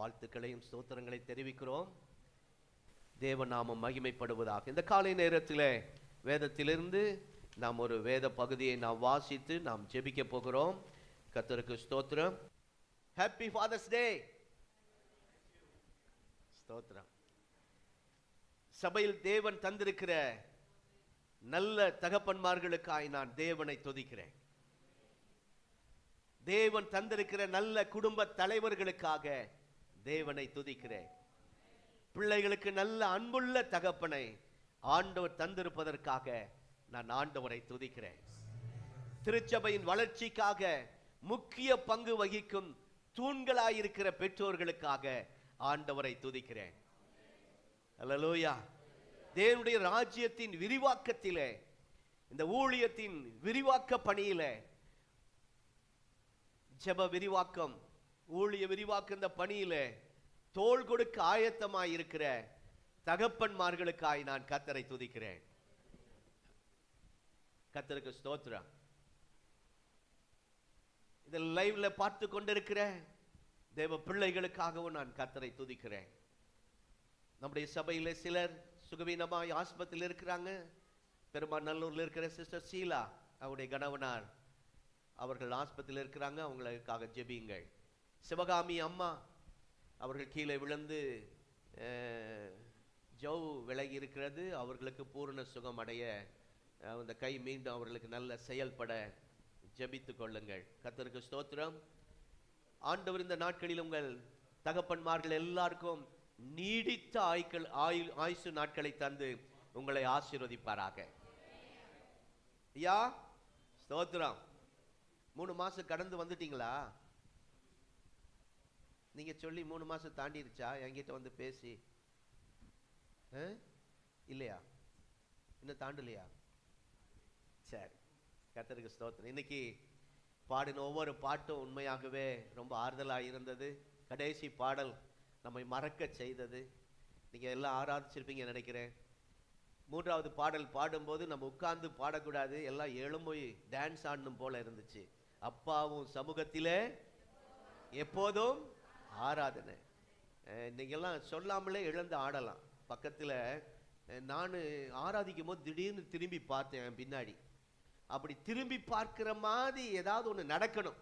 வாழ்த்துக்களையும் ஸ்தோத்திரங்களை தெரிவிக்கிறோம். தேவநாமம் மகிமைப்படுவதாக. இந்த காலை நேரத்தில் வேதத்திலிருந்து நாம் ஒரு வேத பகுதியை நாம் வாசித்து நாம் ஜெபிக்க போகிறோம். கர்த்தருக்கு ஸ்தோத்திரம். ஹாப்பி ஃபாதர்ஸ் டே. ஸ்தோத்திரம். சபையில் தேவன் தந்திருக்கிற நல்ல தகப்பன்மார்களுக்காய் நான் தேவனை துதிக்கிறேன். தேவன் தந்திருக்கிற நல்ல குடும்ப தலைவர்களுக்காக தேவனை துதிக்கிறேன். பிள்ளைகளுக்கு நல்ல அன்புள்ள தகப்பனை ஆண்டவர் தந்திருப்பதற்காக நான் ஆண்டவரை துதிக்கிறேன். திருச்சபையின் வளர்ச்சிக்காக முக்கிய பங்கு வகிக்கும் தூண்களாயிருக்கிற பெற்றோர்களுக்காக ஆண்டவரை துதிக்கிறேன். அல்லேலூயா. தேவனுடைய ராஜ்யத்தின் விரிவாக்கத்திலே, இந்த ஊழியத்தின் விரிவாக்க பணியிலே, ஜெப விரிவாக்கம், ஊழிய விரிவாக்க இந்த பணியிலே தோள் கொடுக்க ஆயத்தமாய் இருக்கிற தகப்பன்மார்களுக்காய் நான் கர்த்தரை துதிக்கிறேன். கர்த்தருக்கு ஸ்தோத்திரம். இந்த லைவ்ல பார்த்து கொண்டிருக்கிற தேவ பிள்ளைகளுக்காகவும் நான் கர்த்தரை துதிக்கிறேன். நம்முடைய சபையில சிலர் சுகவீனமாய் ஆஸ்பத்திரியில் இருக்கிறாங்க. பெருமாநல்லூர்ல இருக்கிற சிஸ்டர் சீலா, அவருடைய கணவனார், அவர்கள் ஆஸ்பத்திரியில் இருக்கிறாங்க. அவங்களுக்காக ஜெபியுங்கள். சிவகாமி அம்மா, அவர்கள் கீழே விழுந்து ஜவ் விலகி இருக்கிறது. அவர்களுக்கு பூரண சுகம் அடைய, அந்த கை மீண்டும் அவர்களுக்கு நல்ல செயல்பட ஜெபித்துக் கொள்ளுங்கள். கர்த்தருக்கு ஸ்தோத்திரம். ஆண்டவர் இந்த நாட்களில் உங்கள் தகப்பன்மார்கள் எல்லாருக்கும் நீடித்த ஆயுசு நாட்களை தந்து உங்களை ஆசீர்வதிப்பாராக. ஐயா ஸ்தோத்திரம். 3 மாசம் கடந்து வந்துட்டீங்களா? நீங்க சொல்லி 3 மாசம் தாண்டிருச்சா? என்கிட்ட வந்து பேசி இல்லையா? இன்னும் தாண்டலையா? சரி, கர்த்தருக்கு ஸ்தோத்திரம். இன்னைக்கு பாடின ஒவ்வொரு பாட்டும் உண்மையாகவே ரொம்ப ஆறுதலாக இருந்தது. கடைசி பாடல் நம்மை மறக்க செய்தது. நீங்க எல்லாம் ஆராதிச்சிருப்பீங்க நினைக்கிறேன். 3வது பாடல் பாடும்போது நம்ம உட்கார்ந்து பாடக்கூடாது, எல்லாம் எழும்போய் டான்ஸ் ஆடணும் போல இருந்துச்சு. அப்பாவும் சமூகத்திலே எப்போதும் ஆராதனை. நீங்கெல்லாம் சொல்லாமலே எழுந்து ஆடலாம். பக்கத்தில் நான் ஆராதிக்கும் போது திடீர்னு திரும்பி பார்த்தேன் பின்னாடி. அப்படி திரும்பி பார்க்கிற மாதிரி ஏதாவது ஒன்று நடக்கணும்.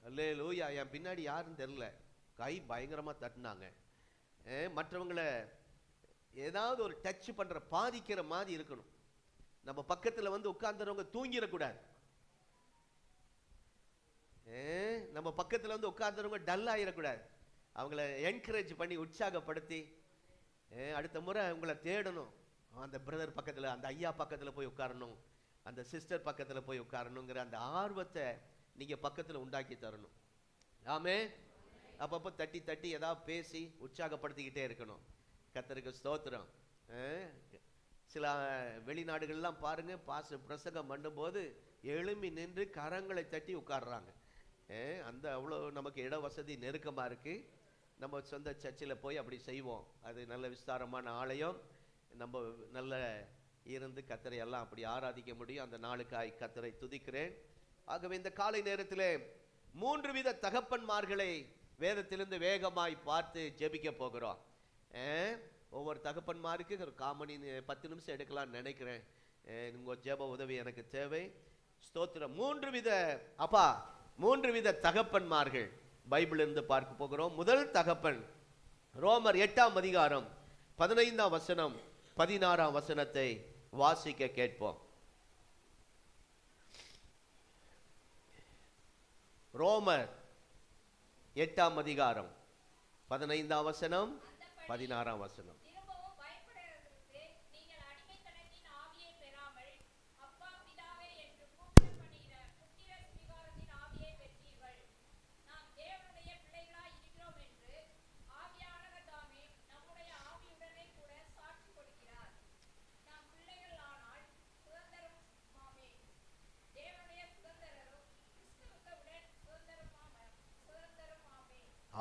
அல்லேலூயா. என் பின்னாடி யாருன்னு தெரியல, கை பயங்கரமா தட்டினாங்க. மற்றவங்களை ஏதாவது ஒரு டச் பண்ற பாதிக்கிற மாதிரி இருக்கணும். நம்ம பக்கத்துல வந்து உட்கார்ந்துறவங்க தூங்கிடக்கூடாது. நம்ம பக்கத்துல வந்து உட்கார்ந்துறவங்க டல் ஆயிடக்கூடாது. அவங்கள என்கரேஜ் பண்ணி உற்சாகப்படுத்தி அடுத்த முறை உங்களை தேடணும். அந்த பிரதர் பக்கத்துல, அந்த ஐயா பக்கத்துல போய் உட்காரணும், அந்த சிஸ்டர் பக்கத்துல போய் உட்காரணுங்கிற அந்த ஆர்வத்தை நீங்க பக்கத்துல உண்டாக்கி தரணும். ஆமே. அப்பப்போ தட்டி தட்டி ஏதாவது பேசி உற்சாகப்படுத்திக்கிட்டே இருக்கணும். கர்த்தருக்கு ஸ்தோத்திரம். சில வெளிநாடுகள்லாம் பாருங்க, பிரசங்கம் பண்ணும்போது எழும்பி நின்று கரங்களை தட்டி உட்கார்றாங்க. அந்த அவ்வளோ நமக்கு இட வசதி நெருக்கமாக இருக்கு. நம்ம சொந்த சர்ச்சில் போய் அப்படி செய்வோம். அது நல்ல விஸ்தாரமான ஆலயம். நம்ம நல்ல இருந்து கர்த்தரை எல்லாம் அப்படி ஆராதிக்க முடியும். அந்த நாளுக்காய் கர்த்தரை துதிக்கிறேன். ஆகவே இந்த காலை நேரத்தில் 3 வித தகப்பன்மார்களை வேதத்திலிருந்து வேகமாய் பார்த்து ஜெபிக்க போகிறோம். ஒவ்வொரு தகப்பன்மாருக்கு ஒரு 10 நிமிஷம் எடுக்கலாம்னு நினைக்கிறேன். உங்க ஜெப உதவி எனக்கு தேவை. ஸ்தோத்திரம். 3 வித அப்பா, 3 வித தகப்பன்மார்கள் பைபிள் இருந்து பார்க்க போகிறோம். முதல் தகப்பன் ரோமர் 8ஆம் அதிகாரம் 15ஆம் வசனம் 16ஆம் வசனத்தை வாசிக்க கேட்போம். ரோமர் 8ஆம் அதிகாரம் 15ஆம் வசனம் 16ஆம் வசனம்.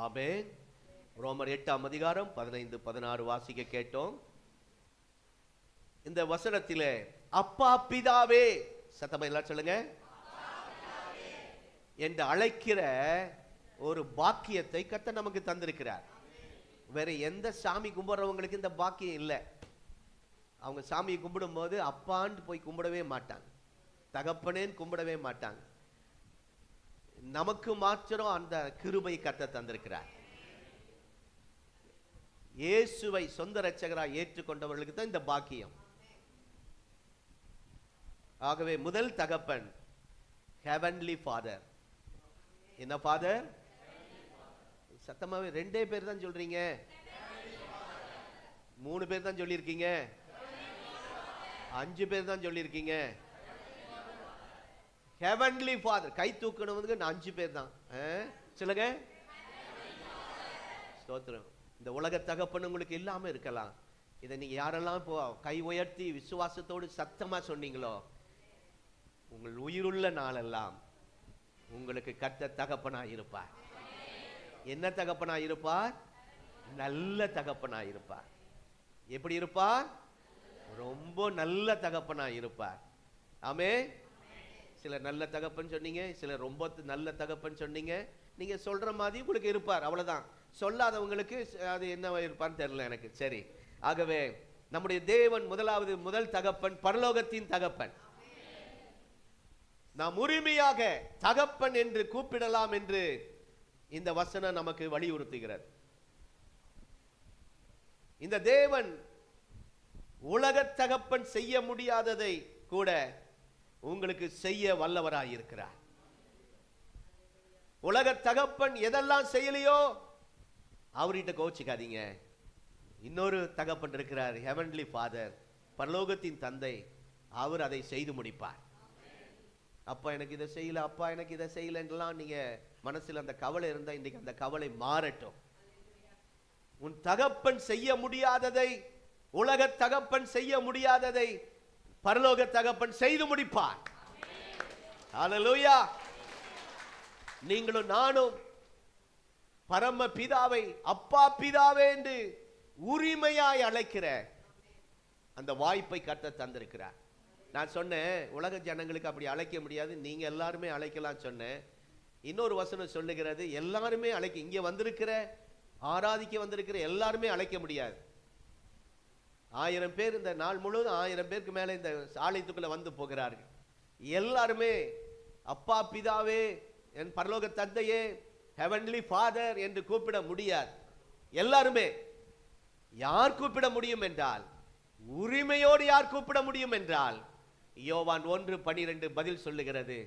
ஆமென். ரோமர் 8ஆம் அதிகாரம் 15, 16 வாசிக்க கேட்டோம். இந்த வசனத்திலே அப்பா பிதாவே, சத்தமா எல்லாம் சொல்லுங்க, என்று அழைக்கிற ஒரு பாக்கியத்தை கர்த்தர் நமக்கு தந்திருக்கிறார். வேற எந்த சாமி கும்பிடுறவங்களுக்கு இந்த பாக்கியம் இல்லை. அவங்க சாமியை கும்பிடும் போது அப்பான்னு போய் கும்பிடவே மாட்டாங்க, தகப்பனேன்னு கும்பிடவே மாட்டாங்க. நமக்கு மாத்திரம் அந்த கிருபை கர்த்தர் தந்திருக்கிறார். இயேசுவை சொந்த இரட்சகராய் ஏற்றுக்கொண்டவர்களுக்கு தான் இந்த பாக்கியம். ஆகவே முதல் தகப்பன் ஹெவன்லி ஃபாதர். என்ன ஃபாதர்? சத்தமாவே 2 பேர் தான் சொல்றீங்க, 3 பேர் தான் சொல்லியிருக்கீங்க, 5 பேர் தான் சொல்லியிருக்கீங்க. ஹெவன்லி ஃபாதர் கை தூக்கணும்னு 5 பேர் தான் சொல்லுங்க. ஸ்தோத்திரம். இந்த உலக தகப்பன் உங்களுக்கு இல்லாம இருக்கலாம். இதை நீங்க யாரெல்லாம் இப்போ கை உயர்த்தி விசுவாசத்தோடு சத்தமா சொன்னீங்களோ, உங்கள் உயிருள்ள நாளெல்லாம் உங்களுக்கு கர்த்தர் தகப்பனாய் இருப்பார். என்ன தகப்பனாய் இருப்பார்? நல்ல தகப்பனாய் இருப்பார். எப்படி இருப்பார்? ரொம்ப நல்ல தகப்பனாய் இருப்பார். ஆமென். சிலர் நல்ல தகப்பன் சொன்னீங்க, சிலர் ரொம்ப நல்ல தகப்பன் சொன்னீங்க. நீங்க சொல்ற மாதிரி உங்களுக்கு இருப்பார், அவ்வளவுதான். சொல்லாதவங்களுக்கு அது என்ன இருப்பான்னு தெரியல எனக்கு. சரி, ஆகவே நம்முடைய தேவன் முதல் தகப்பன் பரலோகத்தின் தகப்பன். நாம் உரிமையாக தகப்பன் என்று கூப்பிடலாம் என்று இந்த வசனம் நமக்கு வலியுறுத்துகிறது. இந்த தேவன் உலக தகப்பன் செய்ய முடியாததை கூட உங்களுக்கு செய்ய வல்லவராய் இருக்கிறார். உலக தகப்பன் எதெல்லாம் செய்யலையோ அவர்கிட்ட கோச்சிக்காதீங்க. இன்னொரு தகப்பன் இருக்கிறார், ஹெவன்லி ஃபாதர், பரலோகத்தின் தந்தை. அவர் அதை செய்து முடிப்பார். அப்பா எனக்கு இதை செய்யல, அப்பா எனக்கு இதை செய்யலன்றலாம் நீங்க மனசுல அந்த கவலை இருந்தா இன்னைக்கு அந்த கவலை மாறட்டும். உன் தகப்பன் செய்ய முடியாததை, உலக தகப்பன் செய்ய முடியாததை பரலோக தகப்பன் செய்து முடிப்பார். ஹல்லேலூயா. நீங்களும் நானும் பரம பிதாவை அப்பா பிதாவே என்று உரிமையாய் அழைக்கிற அந்த வாய்ப்பை கர்த்தர் தந்திருக்கிறார். நான் சொன்னேன் உலக ஜனங்களுக்கு அப்படி அழைக்க முடியாது, நீங்க எல்லாருமே அழைக்கலாம் சொன்னேன். இன்னொரு வசனம் சொல்லுகிறது, எல்லாருமே அழைக்க, இங்க வந்திருக்கிற ஆராதிக்க வந்திருக்கிற எல்லாருமே அழைக்க முடியாது. 1000 பேர் இந்த நாள் முழுவதும் 1000 பேருக்கு மேல இந்த ஆலயத்துக்குள்ள வந்து போகிறார்கள். எல்லாருமே அப்பா பிதாவே, என் பரலோக தந்தையே, ஹெவன்லி ஃபாதர் என்று கூப்பிட முடியாது. எல்லாருமே யார் கூப்பிட முடியும் என்றால், உரிமையோடு யார் கூப்பிட முடியும் என்றால், யோவான் 1:12 பதில் சொல்லுகிறது.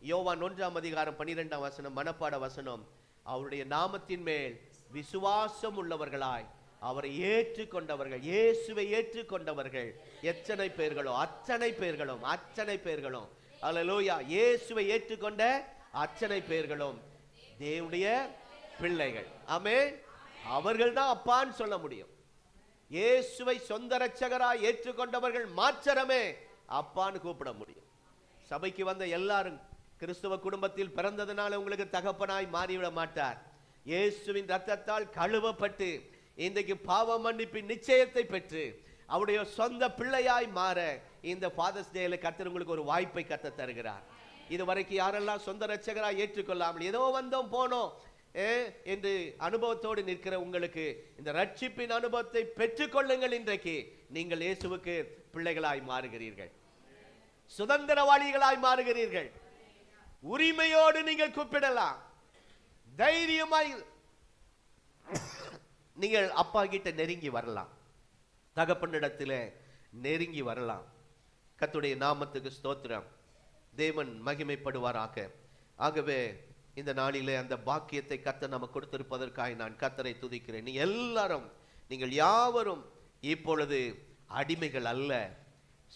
யோவான் 1ஆம் அதிகாரம் 12ஆம் வசனம், மனப்பாட வசனம். அவருடைய நாமத்தின் மேல் விசுவாசம் உள்ளவர்களாய் அவரை ஏற்றுக்கொண்டவர்கள், இயேசுவை ஏற்றுக்கொண்டவர்கள் எத்தனை பேர்களோ அத்தனை பேர்களும், அத்தனை பேர்களும், அல்லேலூயா, இயேசுவை ஏற்றுக்கொண்ட அத்தனை பேர்களும் தேவனுடைய பிள்ளைகள். ஆமென். அவர்கள் தான் அப்பான்னு சொல்ல முடியும். இயேசுவை சொந்த இரட்சகராய் ஏற்றுக்கொண்டவர்கள் மாத்திரமே அப்பான்னு கூப்பிட முடியும். சபைக்கு வந்த எல்லாரும் கிறிஸ்துவ குடும்பத்தில் பிறந்ததுனால உங்களுக்கு தகப்பனாய் மாறிவிட மாட்டார். இயேசுவின் ரத்தத்தால் கழுவப்பட்டு இன்றைக்கு பாவ மன்னிப்பின் நிச்சயத்தை பெற்று அவருடைய சொந்த பிள்ளையாய் மாற இந்த ஃபாதர்ஸ் டேல கர்த்தர் உங்களுக்கு ஒரு வாய்ப்பை கர்த்தர் தருகிறார். இதுவரைக்கும் யாரெல்லாம் சொந்த இரட்சகராய் ஏற்றுக்கொள்ளாமல் ஏதோ வந்தோம் போனோம் என்று அனுபவத்தோடு நிற்கிற உங்களுக்கு இந்த ரட்சிப்பின் அனுபவத்தை பெற்றுக்கொள்ளுங்கள். இன்றைக்கு நீங்கள் இயேசுவுக்கு பிள்ளைகளாய் மாறுகிறீர்கள், சுதந்திரவாளிகளாய் மாறுகிறீர்கள். உரிமையோடு நீங்கள் கூப்பிடலாம், தைரியமாய் நீங்கள் அப்பா கிட்ட நெருங்கி வரலாம், தகப்பனிடத்தில் நெருங்கி வரலாம். கர்த்தருடைய நாமத்துக்கு ஸ்தோத்திரம். தேவன் மகிமைப்படுவாராக. ஆகவே இந்த நாளிலே அந்த பாக்கியத்தை கர்த்தர் நமக்கு கொடுத்திருப்பதற்காக நான் கர்த்தரை துதிக்கிறேன். நீங்கள் யாவரும் இப்பொழுது அடிமைகள் அல்ல.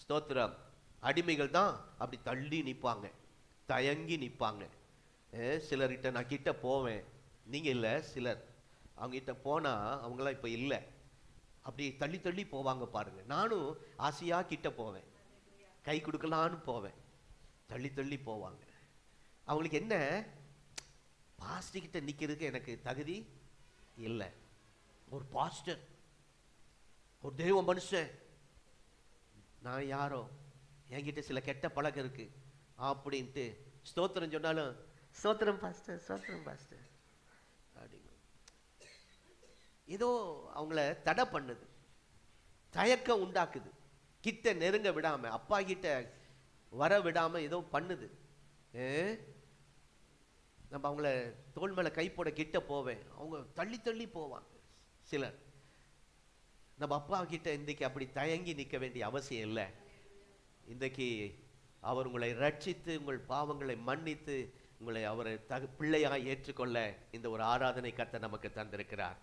ஸ்தோத்திரம். அடிமைகள் தான் அப்படி தள்ளி நிற்பாங்க, தயங்கி நிற்பாங்க. சிலர்கிட்ட நான் கிட்ட போவேன், நீங்க இல்லை. சிலர் அவங்க கிட்ட போனா அவங்களாம் இப்ப இல்லை, அப்படி தள்ளி தள்ளி போவாங்க பாருங்க. நானும் ஆசையா கிட்ட போவேன், கை கொடுக்கலான்னு போவேன், தள்ளி தள்ளி போவாங்க. அவங்களுக்கு என்ன, பாஸ்டர் கிட்ட நிக்கிறதுக்கு எனக்கு தகுதி இல்லை. ஒரு பாஸ்டர், ஒரு தெய்வ மனுஷன், நான் யாரோ, என்கிட்ட சில கெட்ட பழக்கம் இருக்கு அப்படின்ட்டு ஸ்தோத்திரம் சொன்னாலும் ஸ்தோத்திரம் பாஸ்டர், ஸ்தோத்திரம் பாஸ்டர், ஏதோ அவங்கள தடை பண்ணுது, தயக்கம் உண்டாக்குது, கிட்ட நெருங்க விடாம, அப்பா கிட்ட வர விடாம ஏதோ பண்ணுது. நம்ம அவங்கள தோள் மேல கை போட கிட்ட போவேன், அவங்க தள்ளி தள்ளி போவாங்க. சிலர் நம்ம அப்பா கிட்ட இன்றைக்கு அப்படி தயங்கி நிற்க வேண்டிய அவசியம் இல்லை. இன்றைக்கு அவர் உங்களை ரட்சித்து உங்கள் பாவங்களை மன்னித்து உங்களை அவரை பிள்ளையாக ஏற்றுக்கொள்ள இந்த ஒரு ஆராதனை கர்த்தர் நமக்கு தந்திருக்கிறார்.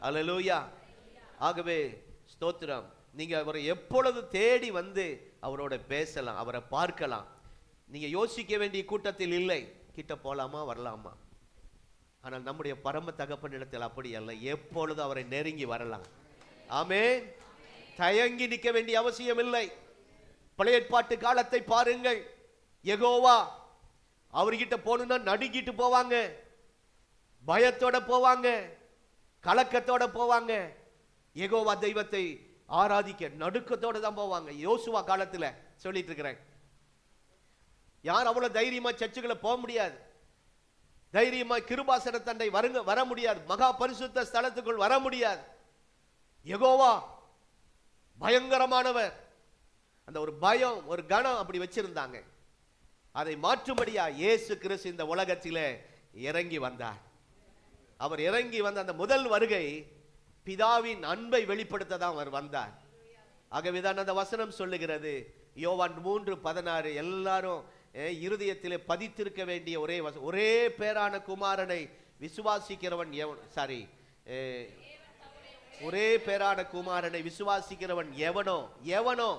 அல்லேலூயா. ஆகவே ஸ்தோத்திரம். நீங்க அவரை எப்பொழுது தேடி வந்து அவரோட பேசலாம், அவரை பார்க்கலாம். நீங்க யோசிக்க வேண்டிய கூட்டத்தில் இல்லை, கிட்ட போலாமா வரலாமா. ஆனால் நம்முடைய பரம தகப்பனிடத்தில் அப்படி அல்ல, எப்பொழுது அவரை நெருங்கி வரலாம். ஆமென். தயங்கி நிற்க வேண்டிய அவசியம் இல்லை. பழைய ஏற்பாட்டு காலத்தை பாருங்கள். யெகோவா அவர்கிட்ட போகணும்னா நடுங்கிட்டு போவாங்க, பயத்தோட போவாங்க, கலக்கத்தோட போவாங்க. யெகோவா தெய்வத்தை ஆராதிக்க நடுக்கத்தோட தான் போவாங்க. யோசுவா காலத்துல சொல்லிட்டு இருக்கிறேன். யார் அவ்வளவு தைரியமா சர்ச்சுக்குள்ள போக முடியாது, தைரியமா கிருபாசன தண்டை வர முடியாது, மகா பரிசுத்த ஸ்தலத்துக்குள் வர முடியாது. யெகோவா பயங்கரமானவர். அந்த ஒரு பயம், ஒரு கணம் அப்படி வச்சிருந்தாங்க. அதை மாற்றும்படியா இயேசு கிறிஸ்து இந்த உலகத்திலே இறங்கி வந்தார். அவர் இறங்கி வந்த அந்த முதல் வருகை பிதாவின் அன்பை வெளிப்படுத்த தான் அவர் வந்தார். ஆகவேதான் அந்த வசனம் சொல்லுகிறது, யோவான் 3:16, எல்லாரும் இருதயத்திலே பதித்திருக்க வேண்டிய ஒரே பேரான குமாரனை விசுவாசிக்கிறவன் ஒரே பேரான குமாரனை விசுவாசிக்கிறவன் எவனோ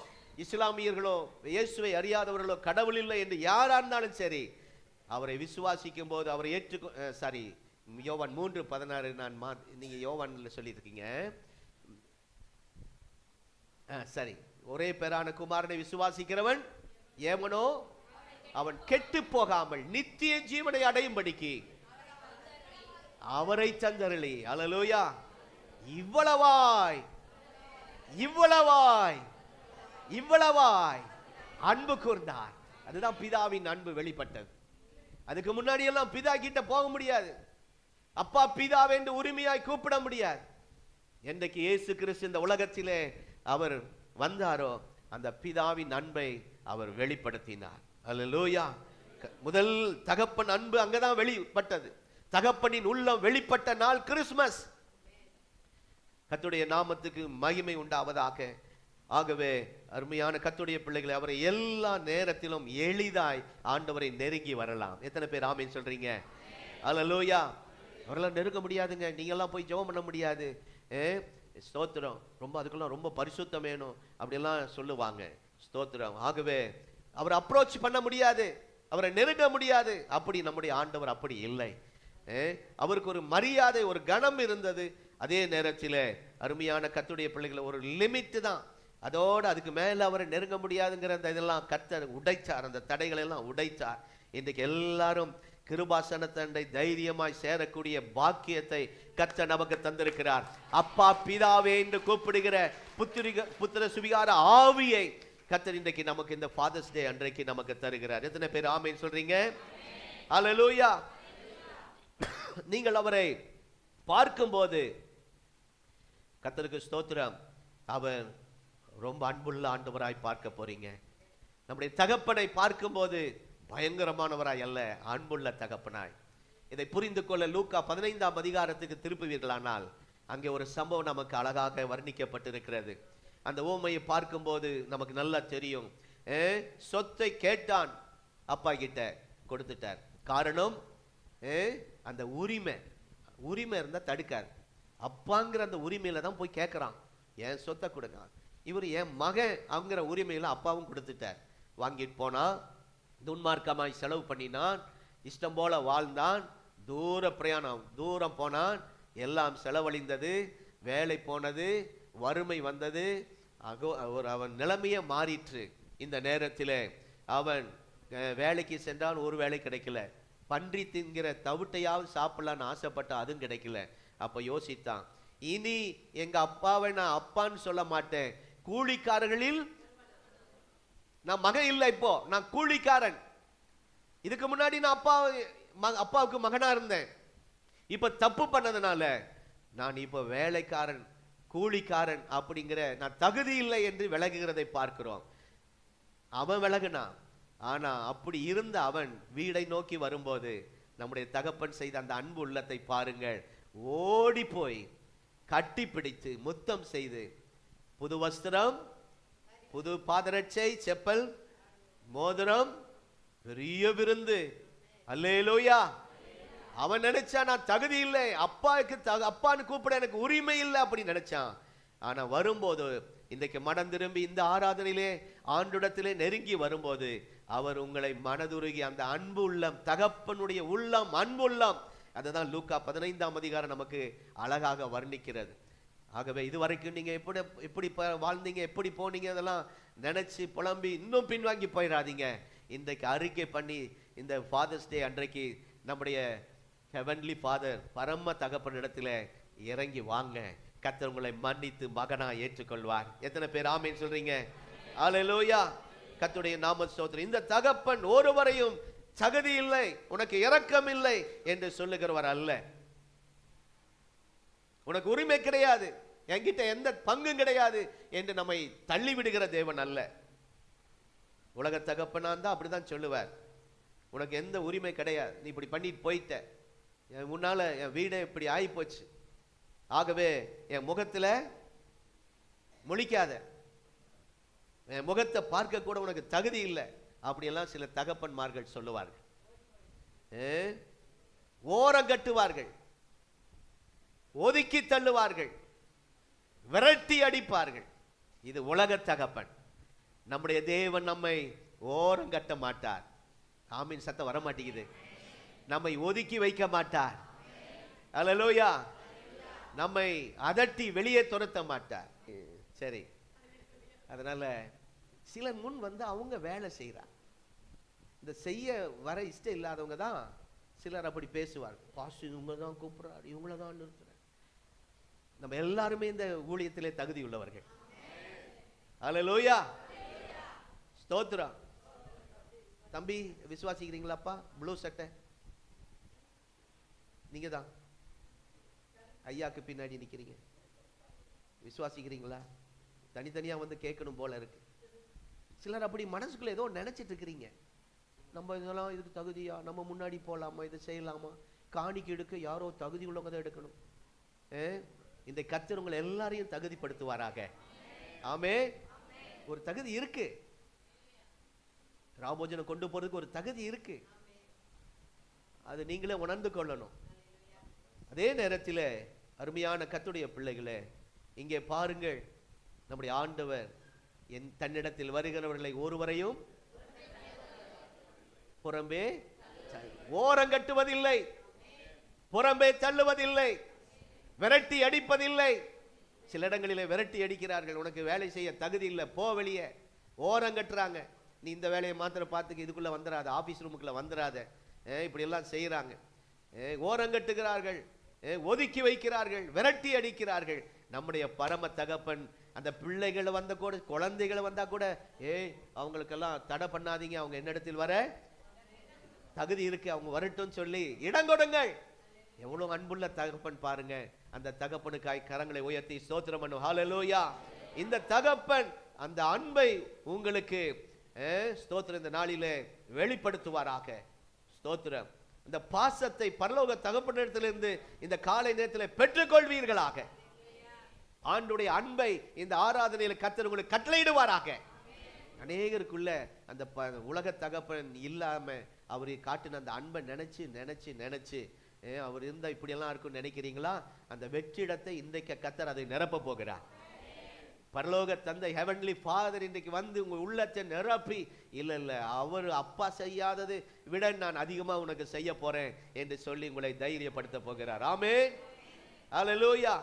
இஸ்லாமியர்களோ இயேசுவை அறியாதவர்களோ கடவுள் இல்லை என்று யாரா இருந்தாலும் சரி, அவரை விசுவாசிக்கும் போது அவரை யோவான் 3:16 நான் நீங்க யோவான்ல சொல்லியிருக்கீங்க. சரி, ஒரே பேரான குமாரனை விசுவாசிக்கிறவன் எவனோ அவன் கெட்டு போகாமல் நித்திய ஜீவனை அடையும்படிக்கு அவரை தந்தருளி. அல்லேலூயா. இவ்வளவாய் அன்பு கூர்ந்தார். அதுதான் பிதாவின் அன்பு வெளிப்பட்டது. அதுக்கு முன்னாடி எல்லாம் பிதா கிட்ட போக முடியாது, அப்பா பிதாவே என்று உரிமையாய் கூப்பிட முடியாது. என்றைக்கு இயேசு கிறிஸ்து இந்த உலகத்திலே அவர் வந்தாரோ அந்த பிதாவின் அன்பை அவர் வெளிப்படுத்தினார். அல்லேலூயா. முதல் தகப்பன் அன்பு அங்கதான் வெளிப்பட்டது. தகப்பனின் உள்ளம் வெளிப்பட்ட நாள் கிறிஸ்துமஸ். கர்த்தருடைய நாமத்துக்கு மகிமை உண்டாவதாக. ஆகவே அருமையான கர்த்தருடைய பிள்ளைகளை, அவரை எல்லா நேரத்திலும் எளிதாய் ஆண்டவரை நெருங்கி வரலாம். எத்தனை பேர் ஆமென் சொல்றீங்க? அல்லேலூயா. அவரெல்லாம் நெருங்க முடியாதுங்க, நீங்க எல்லாம் போய் ஜெபம் பண்ண முடியாது, ஸ்தோத்திரம், ரொம்ப அதுக்கெல்லாம் ரொம்ப பரிசுத்தம் வேணும் அப்படியெல்லாம் சொல்லுவாங்க. ஸ்தோத்திரம். ஆகவே அவரை அப்ரோச் பண்ண முடியாது, அவரை நெருங்க முடியாது. அப்படி நம்முடைய ஆண்டவர் அப்படி இல்லை. அவருக்கு ஒரு மரியாதை, ஒரு கணம் இருந்தது. அதே நேரத்தில் அருமையான கர்த்தருடைய பிள்ளைகளை ஒரு லிமிட் தான், அதோடு அதுக்கு மேல அவரை நெருங்க முடியாதுங்கிற அந்த இதெல்லாம் கர்த்தர் உடைச்சார், அந்த தடைகளை எல்லாம் உடைச்சார். இன்றைக்கு எல்லாரும் கிருபாசன தண்டை தைரியமாய் சேரக்கூடிய பாக்கியத்தை கர்த்தர் நமக்கு தந்திருக்கிறார். அப்பா பிதாவே என்று கூப்பிடுகிற புத்திர சுவிகார ஆவியை கர்த்தர் இன்றைக்கு நமக்கு இந்த ஃபாதர்ஸ் டே அன்றைக்கு நமக்கு தருகிறார். எத்தனை பேர் ஆமென் சொல்றீங்க? அல்லேலூயா. நீங்கள் அவரை பார்க்கும்போது கர்த்தருக்கு ஸ்தோத்திரம், அவர் ரொம்ப அன்புள்ள ஆண்டவராய் பார்க்க போறீங்க. நம்முடைய தகப்பனை பார்க்கும்போது பயங்கரமானவராய் அல்ல, அன்புள்ள தகப்பனாய். இதை புரிந்து கொள்ள லூக்கா 15ஆம் அதிகாரத்துக்கு திருப்புவீர்களானால் அங்கே ஒரு சம்பவம் நமக்கு அழகாக வர்ணிக்கப்பட்டிருக்கிறது. அந்த ஓமையை பார்க்கும்போது நமக்கு நல்லா தெரியும். சொத்தை கேட்டான், அப்பா கிட்ட கொடுத்துட்டார். காரணம், அந்த உரிமை இருந்தா தடுக்காது. அப்பாங்கிற அந்த உரிமையில தான் போய் கேட்கிறான், என் சொத்தை கொடுங்க. இவர் என் மகன் அவங்கிற உரிமையில அப்பாவும் கொடுத்துட்டார். வாங்கிட்டு போனா, துன்மார்க்கமாய் செலவு பண்ணினான், இஷ்டம் போல வாழ்ந்தான், தூர பிரயாணம், தூரம் போனான், எல்லாம் செலவழிந்தது, வேலை போனது, வறுமை வந்தது, அவன் நிலைமையே மாறிற்று. இந்த நேரத்தில் அவன் வேலைக்கு சென்றான், ஒரு வேலை கிடைக்கல. பன்றி தின்கிற தவிட்டையாவது சாப்பிடலான்னு ஆசைப்பட்ட, அதுவும் கிடைக்கல. அப்ப யோசித்தான், இனி எங்க அப்பாவை நான் அப்பான்னு சொல்ல மாட்டேன், கூலிக்காரர்களில் நான் மகன் இல்லை, இப்போ நான் கூலிக்காரன். இதுக்கு முன்னாடி நான் அப்பாவுக்கு மகனா இருந்தேன். இப்ப தப்பு பண்ணதுனால நான் இப்போ வேலைக்காரன், கூலிக்காரன் அப்படிங்கிற நான் தகுதி இல்லை என்று விலகுகிறதை பார்க்கிறோம். அவன் விலகுனான். ஆனா அப்படி இருந்த அவன் வீடை நோக்கி வரும்போது நம்முடைய தகப்பன் செய்த அந்த அன்பு உள்ளத்தை பாருங்கள். ஓடி போய் கட்டி பிடித்து முத்தம் செய்து புது வஸ்திரம், புது பாதரட்சை, செப்பல், மோதிரம், பெரிய விருந்து. அல்லேலூயா. அவன் நினைச்சான் நான் தகுதி இல்லை, அப்பான்னு கூப்பிட எனக்கு உரிமை இல்லை அப்படின்னு நினைச்சான். ஆனா வரும்போது இன்றைக்கு மனம் திரும்பி இந்த ஆராதனையிலே ஆண்டிடத்திலே நெருங்கி வரும்போது அவர் உங்களை மனதுருகி அந்த அன்பு உள்ளம், தகப்பனுடைய உள்ளம், அன்பு உள்ளம், அதுதான் லூக்கா 15ஆம் அதிகாரம் நமக்கு அழகாக வர்ணிக்கிறது. ஆகவே இதுவரைக்கும் நீங்க எப்படி வாழ்ந்தீங்க, எப்படி போனீங்க, அதெல்லாம் நினைச்சு புலம்பி இன்னும் பின்வாங்கி போயிடாதீங்க. இன்றைக்கு அறிக்கை பண்ணி இந்த ஃபாதர்ஸ் டே அன்றைக்கு நம்முடைய ஹெவன்லி ஃபாதர், பரம தகப்பனிடத்துல இறங்கி வாங்க. கர்த்தர் உங்களை மன்னித்து மகனா ஏற்றுக்கொள்வார். எத்தனை பேர் ஆமென் சொல்றீங்க? அல்லேலூயா. கர்த்தருடைய நாம ஸ்தோத்திரம். இந்த தகப்பன் ஒருவரையும் தகுதி இல்லை, உனக்கு இரக்கம் இல்லை என்று சொல்லுகிறவர் அல்ல. உனக்கு உரிமை கிடையாது, என்கிட்ட எந்த பங்கும் கிடையாது என்று நம்மை தள்ளிவிடுகிற தேவன் அல்ல. உலக தகப்பனா இருந்தா அப்படிதான் சொல்லுவார். உனக்கு எந்த உரிமை கிடையாது, நீ இப்படி பண்ணிட்டு போயிட்ட, முன்னால என் வீடே இப்படி ஆகி போச்சு, ஆகவே என் முகத்துல முழிக்காத, என் முகத்தை பார்க்க கூட உனக்கு தகுதி இல்லை அப்படியெல்லாம் சில தகப்பன்மார்கள் சொல்லுவார்கள். ஓரம் கட்டுவார்கள், ஒதுக்கி தள்ளுவார்கள், விரட்டி அடிப்பார்கள். இது உலக தகப்பன். நம்முடைய தேவன் நம்மை ஓரம் கட்ட மாட்டார். ஆமீன் சத்தம் வர மாட்டேங்குது. நம்மை ஒதுக்கி வைக்க மாட்டார். அல்லேலூயா. நம்மை அதட்டி வெளியே துரத்த மாட்டார். சரி, அதனால சிலர் முன் வந்து அவங்க வேலை செய்யறாங்க. இந்த செய்ய வர இஷ்டம் இல்லாதவங்க தான் சிலர் அப்படி பேசுவார்கள். பாஸ்டர் இவங்க தான் கூப்பிடுறாரு, இவங்கள தான் நிறுத்துறாரு. நம்ம எல்லாருமே இந்த ஊழியத்திலே தகுதி உள்ளவர்கள். அல்லேலூயா. ஸ்தோத்திரம். தம்பி விசுவாசிக்கிறீங்களாப்பா? ப்ளூ சட்டை நீங்க தான் ஐயாக்கு பின்னாடி நிக்கிறீங்க. விசுவாசிக்கிறீங்களா? தனித்தனியா வந்து கேட்கணும் போல இருக்கு. சிலர் அப்படி மனசுக்குள்ள ஏதோ நினைச்சிட்டு இருக்கிறீங்க. நம்ம இதெல்லாம் இதுக்கு தகுதியா, நம்ம முன்னாடி போலாமா, இதை செய்யலாமா, காணிக்கை எடுக்க யாரோ தகுதி உள்ளவங்க தான் எடுக்கணும். இந்த கர்த்தர் உங்களை எல்லாரையும் தகுதிப்படுத்துவாராக. ஆமே. ஒரு தகுதி இருக்கு, ராமோஜனை கொண்டு போறதுக்கு ஒரு தகுதி இருக்கு. அது நீங்களே உணர்ந்து கொள்ளணும். அதே நேரத்தில் அருமையான கர்த்தருடைய பிள்ளைகளே, இங்கே பாருங்கள், நம்முடைய ஆண்டவர் தன்னிடத்தில் வருகிறவர்களை ஒருவரையும் புறம்பே ஓரங்கட்டுவதில்லை, புறம்பே தள்ளுவதில்லை, விரட்டி அடிப்பதில்லை. சில இடங்களிலே விரட்டி அடிக்கிறார்கள். உனக்கு வேலை செய்ய தகுதி இல்லை, போ வெளியே, ஓரங்கட்டுறாங்க. நீ இந்த வேலையை மாத்திரம் பார்த்துக்க, இதுக்குள்ள வந்துடாத, ஆபீஸ் ரூமுக்குள்ள வந்துடாத, இப்படி எல்லாம் செய்யறாங்க. ஓரங்கட்டுகிறார்கள், ஒதுக்கி வைக்கிறார்கள், விரட்டி அடிக்கிறார்கள். நம்முடைய பரம தகப்பன் அந்த பிள்ளைகளை வந்த கூட, குழந்தைகளை வந்தா கூட அவங்களுக்கெல்லாம் தடை பண்ணாதீங்க, அவங்க என்னிடத்தில் வர தகுதி இருக்கு, அவங்க வரட்டும் சொல்லி இடம் கொடுங்கள். எவ்வளவு அன்புள்ள தகப்பன் பாருங்க. அந்த தகப்பனுக்காய் கரங்களை உயர்த்தி ஸ்தோத்திரம் பண்ணும். ஹல்லேலூயா. இந்த தகப்பன் அந்த அன்பை உங்களுக்கு ஸ்தோத்திரம் இந்த நாளிலே வெளிப்படுத்துவாராக. ஸ்தோத்திரம். இந்த பாசத்தை பரலோக தகப்பனிடத்திலிருந்து இந்த காலை நேரத்தில் பெற்றுக்கொள்வீர்களாக. ஆண்டுடைய அன்பை இந்த ஆராதனையில் கர்த்தர் உங்களுக்கு கட்டளையிடுவாராக. அநேகருக்குள்ள அந்த உலக தகப்பன் இல்லாம அவரை காட்டின அந்த அன்பை நினைச்சு நினைச்சு நினைச்சு அவர் இருந்தா இப்படி எல்லாம் இருக்கும் நினைக்கிறீங்களா? அந்த வெற்றிடத்தை இன்றைக்கு கர்த்தர் அதை நிரப்ப போகிறார். பரலோக தந்தை ஹெவன்லி ஃபாதர் இன்றைக்கு வந்து உங்க உள்ளத்தை நிரப்பி, இல்ல இல்ல அவர் அப்பா செய்யாதது விட நான் அதிகமா உனக்கு செய்ய போறேன் என்று சொல்லி உங்களை தைரியப்படுத்த போகிறார். ஆமென். ஹல்லேலூயா.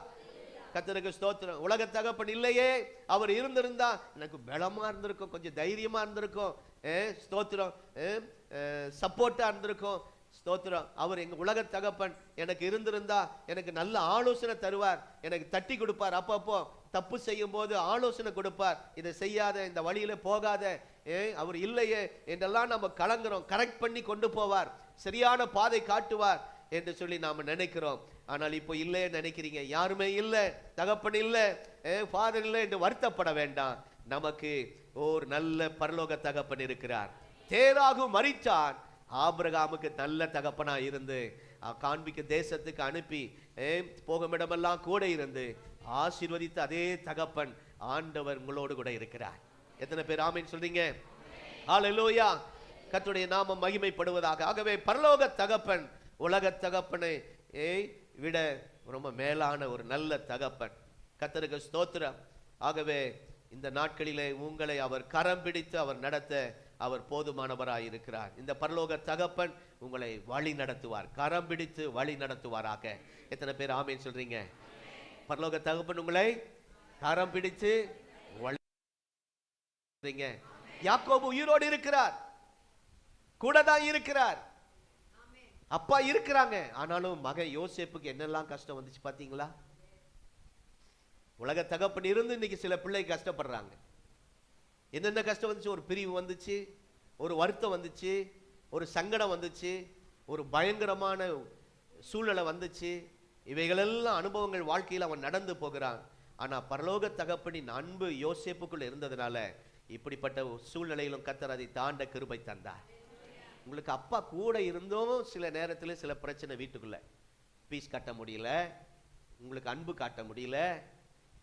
கர்த்தருக்கு ஸ்தோத்திரம். உலக தகப்பன் இல்லையே, அவர் இருந்திருந்தா எனக்கு பலமா இருந்திருக்கும், கொஞ்சம் தைரியமா இருந்திருக்கும், ஸ்தோத்திரம், சப்போர்ட்டா இருந்திருக்கும். ஸ்தோத்திரம். அவர் எங்க உலக தகப்பன் எனக்கு இருந்திருந்தா எனக்கு நல்ல ஆலோசனை தருவார், எனக்கு தட்டி கொடுப்பார், அப்பப்போ தப்பு செய்யும் போது ஆலோசனை கொடுப்பார், இதை செய்யாத, இந்த வழியில போகாத. அவர் இல்லையே என்றெல்லாம் நம்ம கலங்குறோம். கரெக்ட் பண்ணி கொண்டு போவார், சரியான பாதை காட்டுவார் என்று சொல்லி நாம நினைக்கிறோம். ஆனால் இப்போ இல்லைன்னு நினைக்கிறீங்க, யாருமே இல்லை, தகப்பன் இல்லை, ஃபாதர் இல்லை என்று வருத்தப்பட வேண்டாம். நமக்கு ஒரு நல்ல பரலோக தகப்பன் இருக்கிறார். தேராகு மரித்தான், ஆபிரகாமுக்கு நல்ல தகப்பனா இருந்து காண்பிக்க தேசத்துக்கு அனுப்பி போகும் இடமெல்லாம் கூட இருந்து ஆசீர்வதித்த அதே தகப்பன் ஆண்டவர் உங்களோடு கூட இருக்கிறார். எத்தனை பேர் ஆமென் சொல்றீங்க? ஹல்லேலூயா. கர்த்தருடைய நாமம் மகிமைப்படுவதாக. ஆகவே பரலோக தகப்பன் உலக தகப்பனை விட ரொம்ப மேலான ஒரு நல்ல தகப்பன். கர்த்தருக்கு ஸ்தோத்திரம். ஆகவே இந்த நாட்களிலே உங்களை அவர் கரம் பிடித்து அவர் நடத்த அவர் போதுமானவராய் இருக்கிறார். இந்த பரலோக தகப்பன் உங்களை வழி நடத்துவார், கரம் பிடித்து வழி நடத்துவாராக. எத்தனை பேர் ஆமென் சொல்றீங்க? பரலோக தகப்பன் உங்களை கரம் பிடித்து வழி. யாக்கோபு உயிரோடு இருக்கிறார், கூட தான் இருக்கிறார், அப்பா இருக்கிறாங்க. ஆனாலும் மகன் யோசேப்புக்கு என்னெல்லாம் கஷ்டம் வந்துச்சு பாத்தீங்களா? உலக தகப்பன் இருந்து இன்னைக்கு சில பிள்ளை கஷ்டப்படுறாங்க. என்னென்ன கஷ்டம் வந்துச்சு? ஒரு பிரிவு வந்துச்சு, ஒரு வருத்தம் வந்துச்சு, ஒரு சங்கடம் வந்துச்சு, ஒரு பயங்கரமான சூழ்நிலை வந்துச்சு. இவைகளெல்லாம் அனுபவங்கள் வாழ்க்கையில் அவன் நடந்து போகிறான். ஆனா பரலோக தகப்பனின் அன்பு யோசேப்புக்குள் இருந்ததுனால இப்படிப்பட்ட சூழ்நிலையிலும் கர்த்தர் அதை தாண்ட கிருபை தந்தார். உங்களுக்கு அப்பா கூட இருந்தும் சில நேரத்தில் சில பிரச்சனை, வீட்டுக்குள்ள பீஸ் கட்ட முடியல, உங்களுக்கு அன்பு காட்ட முடியல.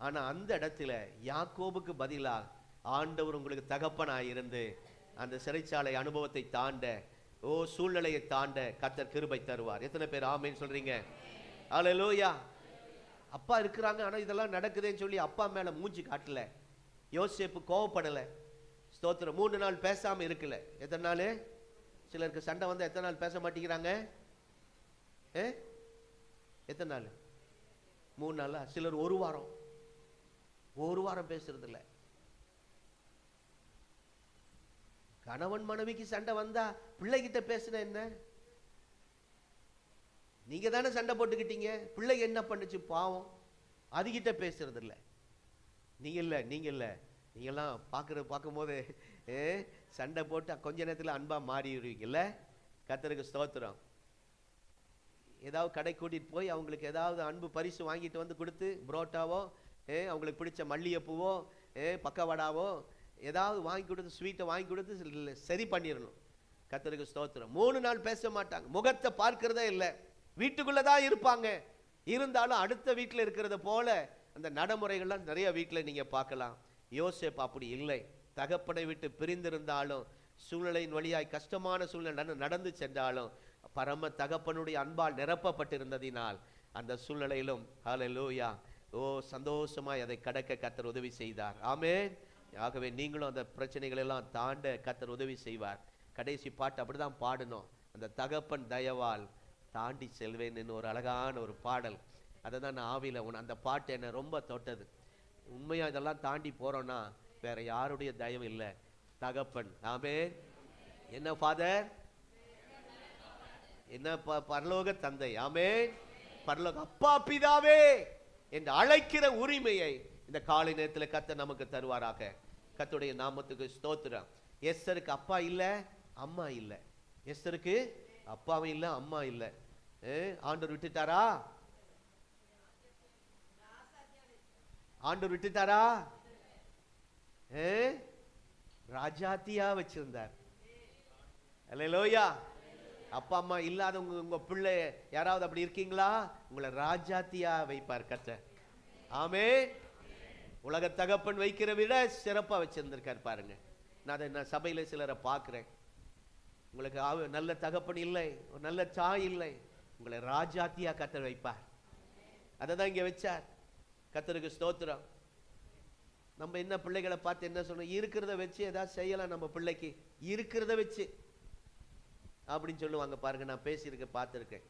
ஆனா அந்த இடத்துல யாக்கோபுக்கு பதிலாக ஆண்டவர் உங்களுக்கு தகப்பனாய் இருந்து அந்த சிறைச்சாலை அனுபவத்தை தாண்ட, சூழ்நிலையை தாண்ட கர்த்தர் கிருபை தருவார். எத்தனை பேர் ஆமென் சொல்றீங்க? ஹல்லேலூயா. அப்பா இருக்கிறாங்க, ஆனா இதெல்லாம் நடக்குதுன்னு சொல்லி அப்பா மேல மூஞ்சி காட்டல. யோசேப்பு கோவப்படல. ஸ்தோத்திரம். 3 நாள் பேசாம இருக்கல. எத்தனை நாள்? சிலருக்கு சண்டை வந்து எத்தனை நாள் பேச மாட்டேங்கிறாங்க? எத்தனை நாள்? 3 நாளா? சிலர் ஒரு வாரம் பேசுறது இல்லை. கணவன் மனைவிக்கு சண்டை வந்தா பிள்ளைகிட்ட பேசுன என்ன? நீங்க தானே சண்டை போட்டுக்கிட்டீங்க, பிள்ளை என்ன பண்ணுச்சு பாவம், அதுகிட்ட பேசுறது இல்லை. நீங்கெல்லாம் பார்க்கும்போது சண்டை போட்டு கொஞ்ச நேரத்தில் அன்பா மாறிடுவீங்கல்ல. கர்த்தருக்கு ஸ்தோத்திரம். ஏதாவது கடை கூட்டிட்டு போய் அவங்களுக்கு ஏதாவது அன்பு பரிசு வாங்கிட்டு வந்து கொடுத்து, புரோட்டாவோ அவங்களுக்கு பிடிச்ச மல்லிகைப்பூவோ பக்கவடாவோ ஏதாவது வாங்கி கொடுத்து, ஸ்வீட்டை வாங்கி கொடுத்து சரி பண்ணிடணும். கர்த்தருக்கு ஸ்தோத்திரம். 3 நாள் பேச மாட்டாங்க, முகத்தை பார்க்கிறதே இல்லை, வீட்டுக்குள்ளதான் இருப்பாங்க. இருந்தாலும் அடுத்த வீட்டில் இருக்கிறத போல அந்த நடைமுறைகள்லாம் நிறைய வீட்டில் நீங்க பார்க்கலாம். யோசேப்பு அப்படி இல்லை. தகப்பனை விட்டு பிரிந்திருந்தாலும், சூழ்நிலையின் வழியாய் கஷ்டமான சூழ்நிலை நடந்து சென்றாலும், பரம தகப்பனுடைய அன்பால் நிரப்பப்பட்டிருந்ததினால் அந்த சூழ்நிலையிலும் ஹல்லேலூயா சந்தோஷமாய் அதை கடக்க கர்த்தர் உதவி செய்தார். ஆமென். ஆகவே நீங்களும் அந்த பிரச்சனைகள் எல்லாம் தாண்ட கர்த்தர் உதவி செய்வார். கடைசி பாட்டு அப்படிதான் பாடணும். அந்த தகப்பன் தயவால் தாண்டி செல்வேன் ஒரு அழகான ஒரு பாடல். அதை தான் நான் ஆவியில அந்த பாட்டு என்னை ரொம்ப தொட்டது. உண்மையா இதெல்லாம் தாண்டி போறோம்னா வேற யாருடைய தயவு இல்லை, தகப்பன். ஆமென். என்ன ஃபாதர், என்ன பரலோக தந்தை. ஆமென். பரலோக அப்பா பிதாவே என்று அழைக்கிற உரிமையை இந்த காலை நேரத்தில் கர்த்தர் நமக்கு தருவாராக. கர்த்தருடைய நாமத்துக்கு ஸ்தோத்திரம். எஸ்தருக்கு அப்பா இல்ல, அம்மா இல்ல. எஸ்தருக்கு அப்பாவும் இல்ல, அம்மா இல்ல. ஆண்டவர் விட்டுட்டாரா? ஆண்டவர் விட்டுட்டாரா? ராஜாத்தியா வச்சிருந்தார். அல்லேலூயா. அப்பா அம்மா இல்லாத உங்க பிள்ளை யாராவது அப்படி இருக்கீங்களா? உங்களை ராஜாத்தியா வைப்பார் கர்த்தர். ஆமென். உலக தகப்பன் வைக்கிற விட சிறப்பா வச்சிருந்திருக்கார் பாருங்க. நான் சபையில சிலரை பார்க்கிறேன். உங்களுக்கு நல்ல தகப்பன் இல்லை, ஒரு நல்ல தாய் இல்லை, உங்களை ராஜாத்தியா கர்த்தர் வைப்பார். அதை தான் இங்க வச்சார். கர்த்தருக்கு ஸ்தோத்திரம். நம்ம என்ன பிள்ளைகளை பார்த்து என்ன சொன்னோம்? இருக்கிறத வச்சு ஏதாவது செய்யலாம் நம்ம பிள்ளைக்கு, இருக்கிறத வச்சு அப்படின்னு சொல்லுவாங்க பாருங்க. நான் பேசியிருக்கேன், பார்த்துருக்கேன்.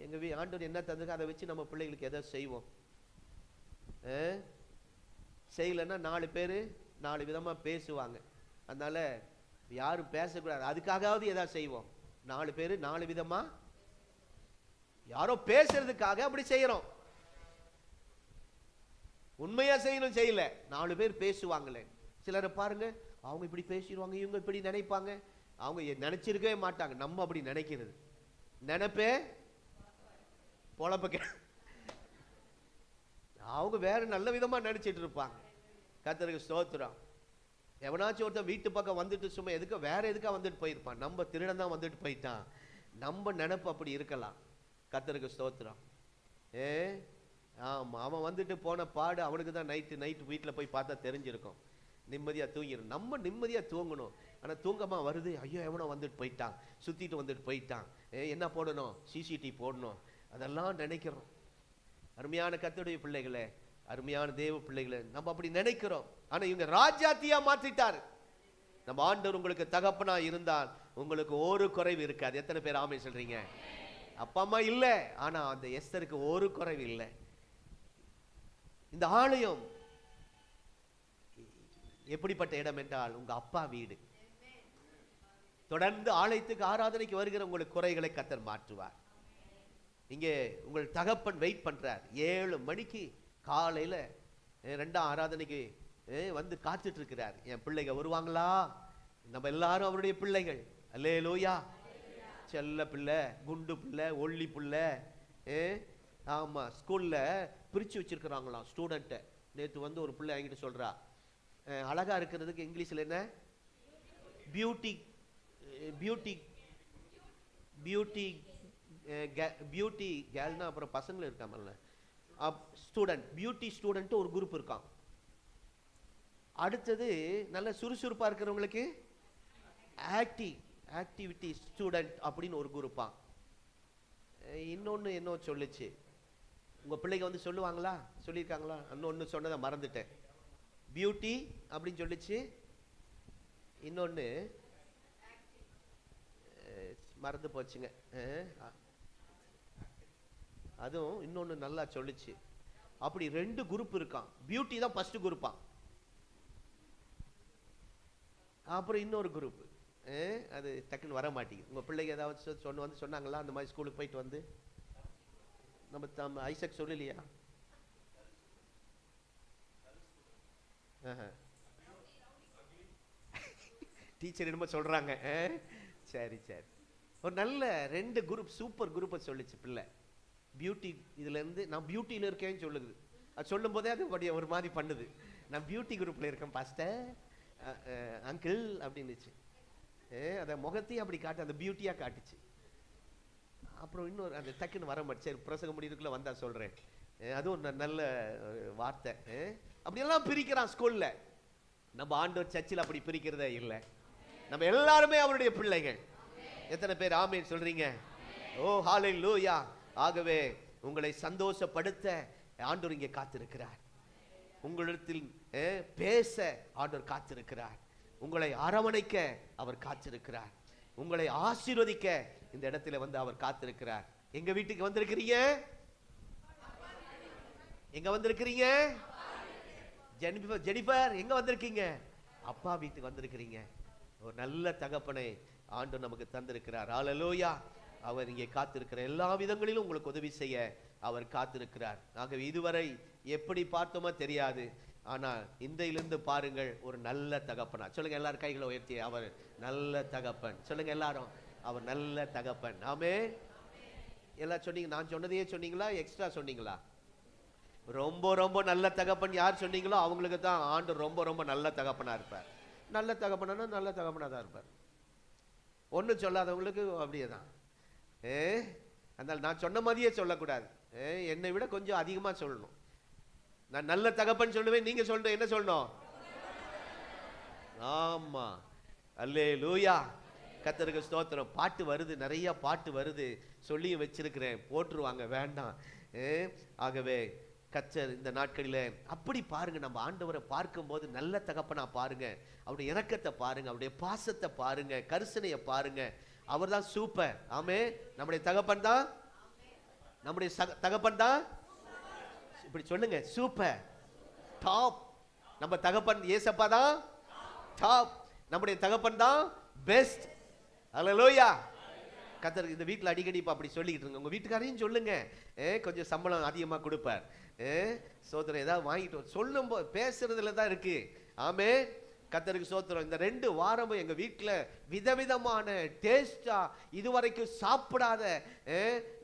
எங்க ஆண்டவர் என்ன தந்துருக்கு அதை வச்சு நம்ம பிள்ளைகளுக்கு எதாவது செய்வோம். செய்யலைன்னா 4 பேர் 4 விதமா பேசுவாங்க. அதனால யாரும் பேசக்கூடாது, அதுக்காகவாவது ஏதாவது செய்வோம். 4 பேர் 4 விதமா யாரோ பேசுறதுக்காக அப்படி செய்யறோம். உண்மையா செய்யணும் செய்யல, 4 பேர் பேசுவாங்களே. சிலரை பாருங்க, அவங்க இப்படி பேசிடுவாங்க, இவங்க இப்படி நினைப்பாங்க. அவங்க நினைச்சிருக்கவே மாட்டாங்க. நம்ம அப்படி நினைக்கிறது நினைப்பே பொழப்ப அவங்க வேற நல்ல விதமா நினைச்சிட்டு இருப்பாங்க. கர்த்தருக்கு ஸ்தோத்திரம். எவனாச்சும் ஒருத்தன் வீட்டு பக்கம் வந்துட்டு சும்மா வேற எதுக்கா வந்துட்டு போயிருப்பான். நம்ம திருடன் தான் வந்துட்டு போயிட்டான், நம்ம நினைப்பு அப்படி இருக்கலாம். கர்த்தருக்கு ஸ்தோத்திரம். ஆமா, அவன் வந்துட்டு போன பாடு அவனுக்கு தான் நைட்டு வீட்டில் போய் பார்த்தா தெரிஞ்சிருக்கும். நிம்மதியா தூங்கிடும். நம்ம நிம்மதியா தூங்கணும். ஆனா தூங்கமா வருது, ஐயோ எவனோ வந்துட்டு போயிட்டான், சுத்திட்டு வந்துட்டு போயிட்டான், என்ன போடணும், சிசிடிவி போடணும், அதெல்லாம் நினைக்கிறோம். அருமையான கர்த்தருடைய பிள்ளைகளே, அருமையான தேவ பிள்ளைகளே, நம்ம அப்படி நினைக்கிறோம். ஆனா இவங்க ராஜாத்தியா மாத்திட்டாரு. நம்ம ஆண்டவர் உங்களுக்கு தகப்பனா இருந்தால் உங்களுக்கு ஒரு குறைவு இருக்காது. எத்தனை பேர் ஆமென் சொல்றீங்க? அப்பா அம்மா இல்ல, ஆனா அந்த எஸ்தருக்கு ஒரு குறைவு இல்லை. இந்த ஆலயம் எப்படிப்பட்ட இடம் என்றால் உங்க அப்பா வீடு. தொடர்ந்து ஆலயத்துக்கு ஆராதனைக்கு வருகிற உங்களுக்கு குறைகளை கர்த்தர் மாற்றுவார். இங்கே உங்கள் தகப்பன் வெயிட் பண்றார். 7 மணிக்கு காலையில 2ஆம் ஆராதனைக்கு வந்து காத்துட்டு இருக்கிறார். என் பிள்ளைங்க வருவாங்களா? நம்ம எல்லாரும் அவருடைய பிள்ளைகள். அல்லேலூயா. செல்ல பிள்ளை, குண்டு பிள்ளை, ஒல்லி பிள்ளை. ஆமா, ஸ்கூல்ல பிரிச்சு வச்சிருக்கிறாங்களாம் ஸ்டூடெண்ட்டை. நேற்று வந்து ஒரு பிள்ளை என்கிட்ட சொல்றா, அழகா இருக்கிறதுக்கு இங்கிலீஷ்ல என்ன, பியூட்டி பியூட்டி பியூட்டி பியூட்டி கேர்ள்னா அப்புறம் பசங்களும் இருக்காமல்ல, ஸ்டூடெண்ட் பியூட்டி ஸ்டூடெண்ட் ஒரு குரூப் இருக்கான். அடுத்தது நல்ல சுறுசுறுப்பா இருக்கிறவங்களுக்கு ஆக்டிவிட்டி ஸ்டூடெண்ட் அப்படின்னு ஒரு குரூப்பா. இன்னொன்னு என்ன சொல்லுச்சு, உங்க பிள்ளைங்க வந்து சொல்லுவாங்களா, சொல்லியிருக்காங்களா? இன்னொன்னு சொன்னதை மறந்துட்டேன். பியூட்டி அப்படின்னு சொல்லிச்சு, இன்னொன்னு மறந்து போச்சுங்க. அதுவும் இன்னொன்னு நல்லா சொல்லிச்சு. அப்படி 2 குரூப் இருக்கான். பியூட்டி தான் ஃபர்ஸ்ட் குரூப்பா, அப்புறம் இன்னொரு குரூப். அது டக்குன்னு வர மாட்டேங்குது. உங்க பிள்ளைங்க ஏதாவது சொன்னாங்களா அந்த மாதிரி ஸ்கூலுக்கு போயிட்டு வந்து? நம்ம ஐசக் சொல்லலையா? டீச்சர் என்னமோ சொல்றாங்க. சரி சரி, ஒரு நல்ல 2 குரூப் சூப்பர் குரூப்பை சொல்லிச்சு பிள்ளை. பியூட்டி இதுல இருந்து நான் பியூட்டியில இருக்கேன்னு சொல்லுது. அது சொல்லும் போதே அது ஒரு மாதிரி பண்ணுது. நான் பியூட்டி குரூப்ல இருக்கேன் பாஸ்டர் அங்கிள் அப்படின்னுச்சு. அதை முகத்தையும் அப்படி காட்டு, அந்த பியூட்டியா காட்டுச்சு. அப்புறம் இன்னொரு அந்த டக்குன்னு வர மாட்டேன். சரி, பிரசங்க முடிவுக்குள்ள வந்தா சொல்றேன். அதுவும் நல்ல வார்த்தை. அப்படியெல்லாம் பிரிக்கிறான் ஸ்கூல்ல. நம்ம ஆண்டவர் சர்ச்சில் அப்படி பிரிக்கிறதே இல்லை. நம்ம எல்லாருமே அவருடைய பிள்ளைகள். எத்தனை பேர் ஆமென் சொல்றீங்க? ஓ ஹalleluya. ஆகவே உங்களை சந்தோஷப்படுத்த ஆண்டவர் இங்கே காத்திருக்கிறார். உங்களிடத்தில் பேச ஆண்டவர் காத்திருக்கிறார். உங்களை அரவணைக்க அவர் காத்திருக்கிறார். உங்களை ஆசீர்வதிக்க இந்த இடத்துல வந்து அவர் காத்திருக்கிறார். எங்க வீட்டுக்கு வந்திருக்கிறீங்க? எங்க வந்திருக்கிறீங்க? ஜெனிஃபர் எங்க வந்திருக்கீங்க? அப்பா வீட்டுக்கு வந்திருக்கிறீங்க. ஒரு நல்ல தகப்பனை ஆண்டவர் நமக்கு தந்திருக்கிறார். ஹalleluya. அவர் இங்கே காத்திருக்கிற எல்லா விதங்களிலும் உங்களுக்கு உதவி செய்ய அவர் காத்திருக்கிறார். ஆகவே இதுவரை எப்படி பார்த்தோமோ தெரியாது, ஆனால் இன்றையிலிருந்து பாருங்கள், ஒரு நல்ல தகப்பனா. சொல்லுங்க எல்லாரும் கைகளை உயர்த்தி, அவர் நல்ல தகப்பன். சொல்லுங்க எல்லாரும், அவர் நல்ல தகப்பன். ஆமென். எல்லாம் சொன்னீங்க. நான் சொன்னதையே சொன்னீங்களா, எக்ஸ்ட்ரா சொன்னீங்களா? ரொம்ப ரொம்ப நல்ல தகப்பன் யார் சொன்னீங்களோ அவங்களுக்கு தான் ஆண்டவர் ரொம்ப ரொம்ப நல்ல தகப்பனா இருப்பார். நல்ல தகப்பனா நல்ல தகப்பனா தான் இருப்பார். ஒன்றும் சொல்லாதவங்களுக்கு அப்படியே தான். அதனால நான் சொன்ன மாதிரியே சொல்லக்கூடாது. என்னை விட கொஞ்சம் அதிகமா சொல்லணும். நான் நல்ல தகப்பன் சொல்லுவேன், நீங்க சொல்ற என்ன சொல்லணும்? ஆமா, அல்லேலூயா. கர்த்தருக்கு ஸ்தோத்திரம். பாட்டு வருது, நிறைய பாட்டு வருது, சொல்லியும் வச்சிருக்கிறேன், போட்டுருவாங்க, வேண்டாம். ஆகவே கர்த்தர் இந்த நாட்களில் அப்படி பாருங்க, நம்ம ஆண்டவரை பார்க்கும் போது நல்ல தகப்பனா பாருங்க, அவருடைய இரக்கத்தை பாருங்க, அவருடைய பாசத்தை பாருங்க, கரிசனையை பாருங்க. அவர் தான் சூப்பர். ஆமே, நம்முடைய தகப்பன் தான், நம்முடைய தகப்பன் தான். இப்படி சொல்லுங்க, சூப்பர், டாப். நம்ம தகப்பன் ஏசப்பா தான் டாப், நம்முடைய தகப்பன் தான் பெஸ்ட். ஹல்லேலூயா. கர்த்தர் இந்த வீட்டில் அடிக்கடி இப்போ அப்படி சொல்லிக்கிட்டு இருங்க. உங்க வீட்டுக்காரையும் சொல்லுங்க, கொஞ்சம் சம்பளம் அதிகமாக கொடுப்பார். சோதனை ஏதாவது வாங்கிட்டு சொல்லும் போது பேசுறதுல தான் இருக்கு. ஆமே, கர்த்தருக்கு ஸ்தோத்திரம். இந்த 2 வாரமும் எங்க வீட்டுல விதவிதமான டேஸ்டா இதுவரைக்கும் சாப்பிடாத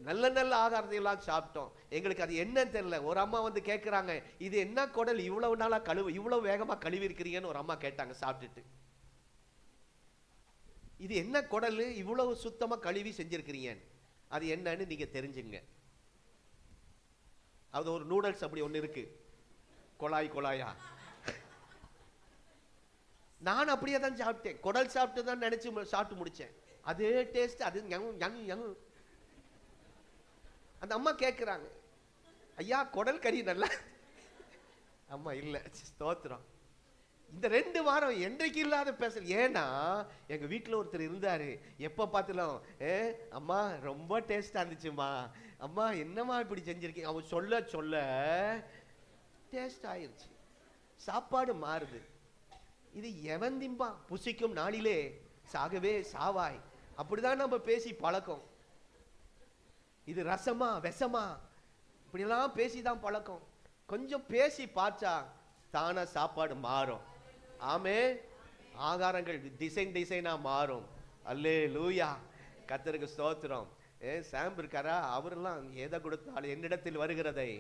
நல்ல நல்ல ஆகாரத்தை எல்லாம் சாப்பிட்டோம். எங்களுக்கு அது என்னன்னு தெரியல. ஒரு அம்மா வந்து கேட்கிறாங்க, இது என்ன குடல் இவ்வளவு நாளா இவ்வளவு வேகமா கழுவி இருக்கிறீங்கன்னு ஒரு அம்மா கேட்டாங்க சாப்பிட்டுட்டு. இது என்ன குடல் இவ்வளவு சுத்தமா கழுவி செஞ்சிருக்கிறீங்க, அது என்னன்னு நீங்க தெரிஞ்சுங்க. அது ஒரு நூடல்ஸ் அப்படி ஒண்ணு இருக்கு, குழாயா. நான் அப்படியே தான் சாப்பிட்டேன், குடல் சாப்பிட்டு தான் நினைச்சு சாப்பிட்டு முடிச்சேன். அதே டேஸ்ட். அது அந்த அம்மா கேட்கிறாங்க, ஐயா குடல் கறி நல்லா. அம்மா இல்ல, ஸ்தோத்திரம். இந்த 2 வாரம் என்றைக்கு இல்லாத பேசல். ஏன்னா எங்க வீட்டுல ஒருத்தர் இருந்தாரு, எப்ப பார்த்தாலும் அம்மா ரொம்ப டேஸ்டா இருந்துச்சுமா, அம்மா என்னம்மா இப்படி செஞ்சிருக்கீங்க, அவன் சொல்ல சொல்ல டேஸ்ட் ஆயிருச்சு, சாப்பாடு மாறுது. இது எவன் திம்பா, புசிக்கும் நாளிலே சாகவே சாவாய், அப்படிதான் நம்ம பேசி பழக்கம். இது ரசமா விஷமா இப்படிலாம் பேசிதான் பழக்கம். கொஞ்சம் பேசி பார்த்தா தானா சாப்பாடு மாறும். ஆமே, ஆகாரங்கள் டிசைனா மாறும். அல்லேலூயா, கர்த்தருக்கு ஸ்தோத்திரம். சாம் இருக்காரா, அவரெல்லாம் எதை கொடுத்தாலும் என்னிடத்தில் வருகிறதை.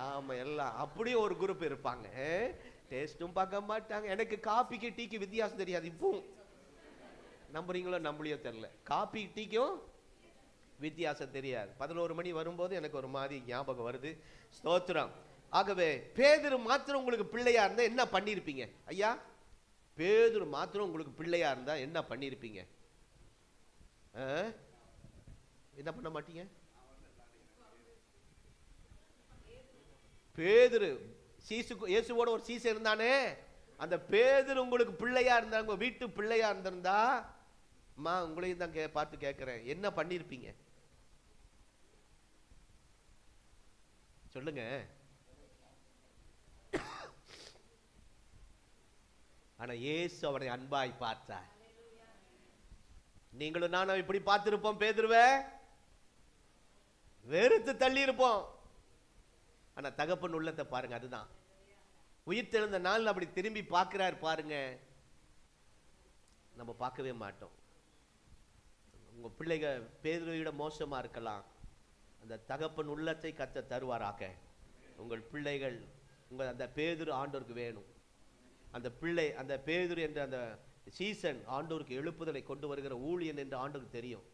ஆமா, எல்லாம் அப்படி ஒரு குரூப் இருப்பாங்க. டேஸ்டும் பார்க்க மாட்டாங்க. எனக்கு காபிக்கு டீக்கு வித்தியாசம் தெரியாது. இப்போ நம்புறீங்களோ நம்பலையோ தெரியல, காபி டீக்கும் வித்தியாசம் தெரியாது. 11 மணி வரும்போது எனக்கு ஒரு மாதிரி ஞாபகம் வருது. ஸ்தோத்திரம். ஆகவே பேதுரு மாத்திரம் உங்களுக்கு பிள்ளையா இருந்தா என்ன பண்ணிருப்பீங்க ஐயா? பேதுரு மாத்திரம் உங்களுக்கு பிள்ளையா இருந்தா என்ன பண்ணிருப்பீங்க? என்ன பண்ண மாட்டீங்க? பேதுரு இயேசுவோட ஒரு சீசன் இருந்தானே, அந்த பேதுரு உங்களுக்கு பிள்ளையா இருந்தா, உங்க வீட்டு பிள்ளையா இருந்திருந்தா, அம்மா உங்களையும் தான் பார்த்து கேட்கிறேன், என்ன பண்ணிருப்பீங்க சொல்லுங்க. ஆனா இயேசு அவனை அன்பாய் பார்த்தார். நீங்களும் நானும் இப்படி பார்த்திருப்போம், பேதுருவே வெறுத்து தள்ளி இருப்போம். ஆனா தகப்பன் உள்ளத்தை பாருங்க, அதுதான் உயிர்த்தெழுந்த நாள் அப்படி திரும்பி பார்க்கிறார் பாருங்க. நம்ம பார்க்கவே மாட்டோம். உங்க பிள்ளைகள் பேதுருவிட மோசமா இருக்கலாம், அந்த தகப்பன் உள்ளத்தை கர்த்தர் தருவாராக. உங்கள் பிள்ளைகள் உங்க அந்த பேதுரு ஆண்டவருக்கு வேணும். அந்த பிள்ளை, அந்த பேதுரு என்ற அந்த சீசன் ஆண்டவருக்கு எழுப்புதலை கொண்டு வருகிற ஊழியன் என்று ஆண்டவருக்கு தெரியும்.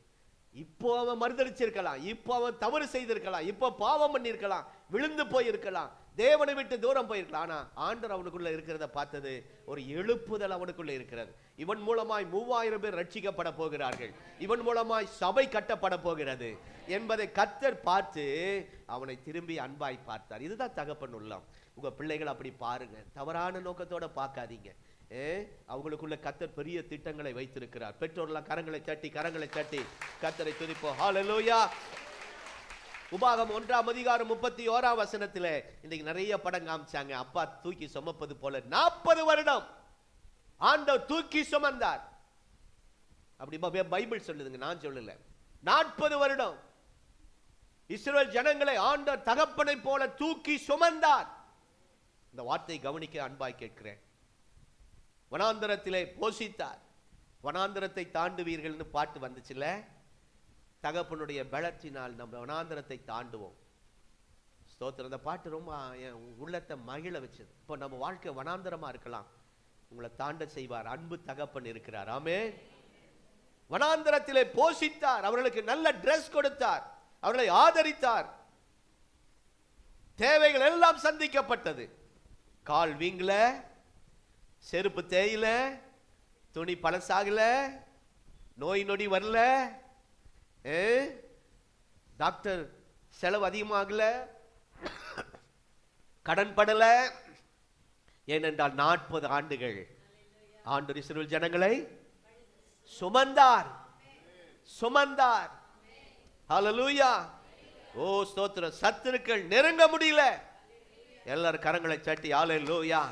இப்போ அவன் மறுதளிச்சிருக்கலாம், இப்போ அவன் தவறு செய்திருக்கலாம், இப்போ பாவம் பண்ணியிருக்கலாம், விழுந்து போயிருக்கலாம், தேவனை விட்டு தூரம் போயிருக்கலாம். ஆனா ஆண்டவர் அவனுக்குள்ள இருக்கிறத பார்த்தது ஒரு எழுப்புதல் அவனுக்குள்ள இருக்கிறது. இவன் மூலமாய் 3000 பேர் ரட்சிக்கப்பட போகிறார்கள், இவன் மூலமாய் சபை கட்டப்பட போகிறது என்பதை கர்த்தர் பார்த்து அவனை திரும்பி அன்பாய் பார்த்தார். இதுதான் தகப்பன் உள்ளம். உங்க பிள்ளைகள் அப்படி பாருங்க, தவறான நோக்கத்தோட பார்க்காதீங்க. அவங்களுக்குள்ள கர்த்தர் பெரிய திட்டங்களை வைத்திருக்கிறார். பெற்றோர்லாம் கரங்களை தட்டி கர்த்தரை துதிப்போம். ஹல்லேலூயா. உபாகம் 1ஆம் அதிகாரம் 31ஆம் வசனத்திலே இன்னைக்கு நிறைய படம் காமிச்சாங்க. அப்பா தூக்கி சுமப்பது போல 40 வருடம் ஆண்டவர் தூக்கி சுமந்தார். அப்படி பைபிள் சொல்லுதுங்க, நான் சொல்லல. 40 வருடம் இஸ்ரவேல் ஜனங்களை ஆண்டவர் தகப்பனை போல தூக்கி சுமந்தார். இந்த வார்த்தை கவனிக்க அன்பாய் கேட்கிறேன். வனாந்தரத்திலே போஷித்தார். வனாந்தரத்தை தாண்டுவீர்கள்னு பாட்டு வந்துச்சுல, தகப்பனுடைய பலத்தினால் நம்ம வனாந்தரத்தை தாண்டுவோம். ஸ்தோத்திரம். அந்த பாட்டு ரொம்ப என் உள்ளத்தை மகிழ வச்சது. இப்போ நம்ம வாழ்க்கை வனாந்தரமா இருக்கலாம், உங்களை தாண்ட செய்வார். அன்பு தகப்பன் இருக்கிறார். ஆமென். வனாந்தரத்திலே போஷித்தார், அவர்களுக்கு நல்ல டிரெஸ் கொடுத்தார், அவர்களை ஆதரித்தார். தேவைகள் எல்லாம் சந்திக்கப்பட்டது. கால் வீங்கல, செருப்பு தேயில, துணி பழசாகல, நோய் நொடி வரல, டாக்டர் செலவு அதிகமாகல, கடன் படல. ஏனென்றால் 40 ஆண்டுகள் ஆண்டவர் இஸ்ரவேல் ஜனங்களை சுமந்தார். ஹல்லேலூயா. ஓ ஸ்தோத்திரம். சத்துருக்கள் நெருங்க முடியல. எல்லாரும் கரங்களை தட்டி ஹல்லேலூயா.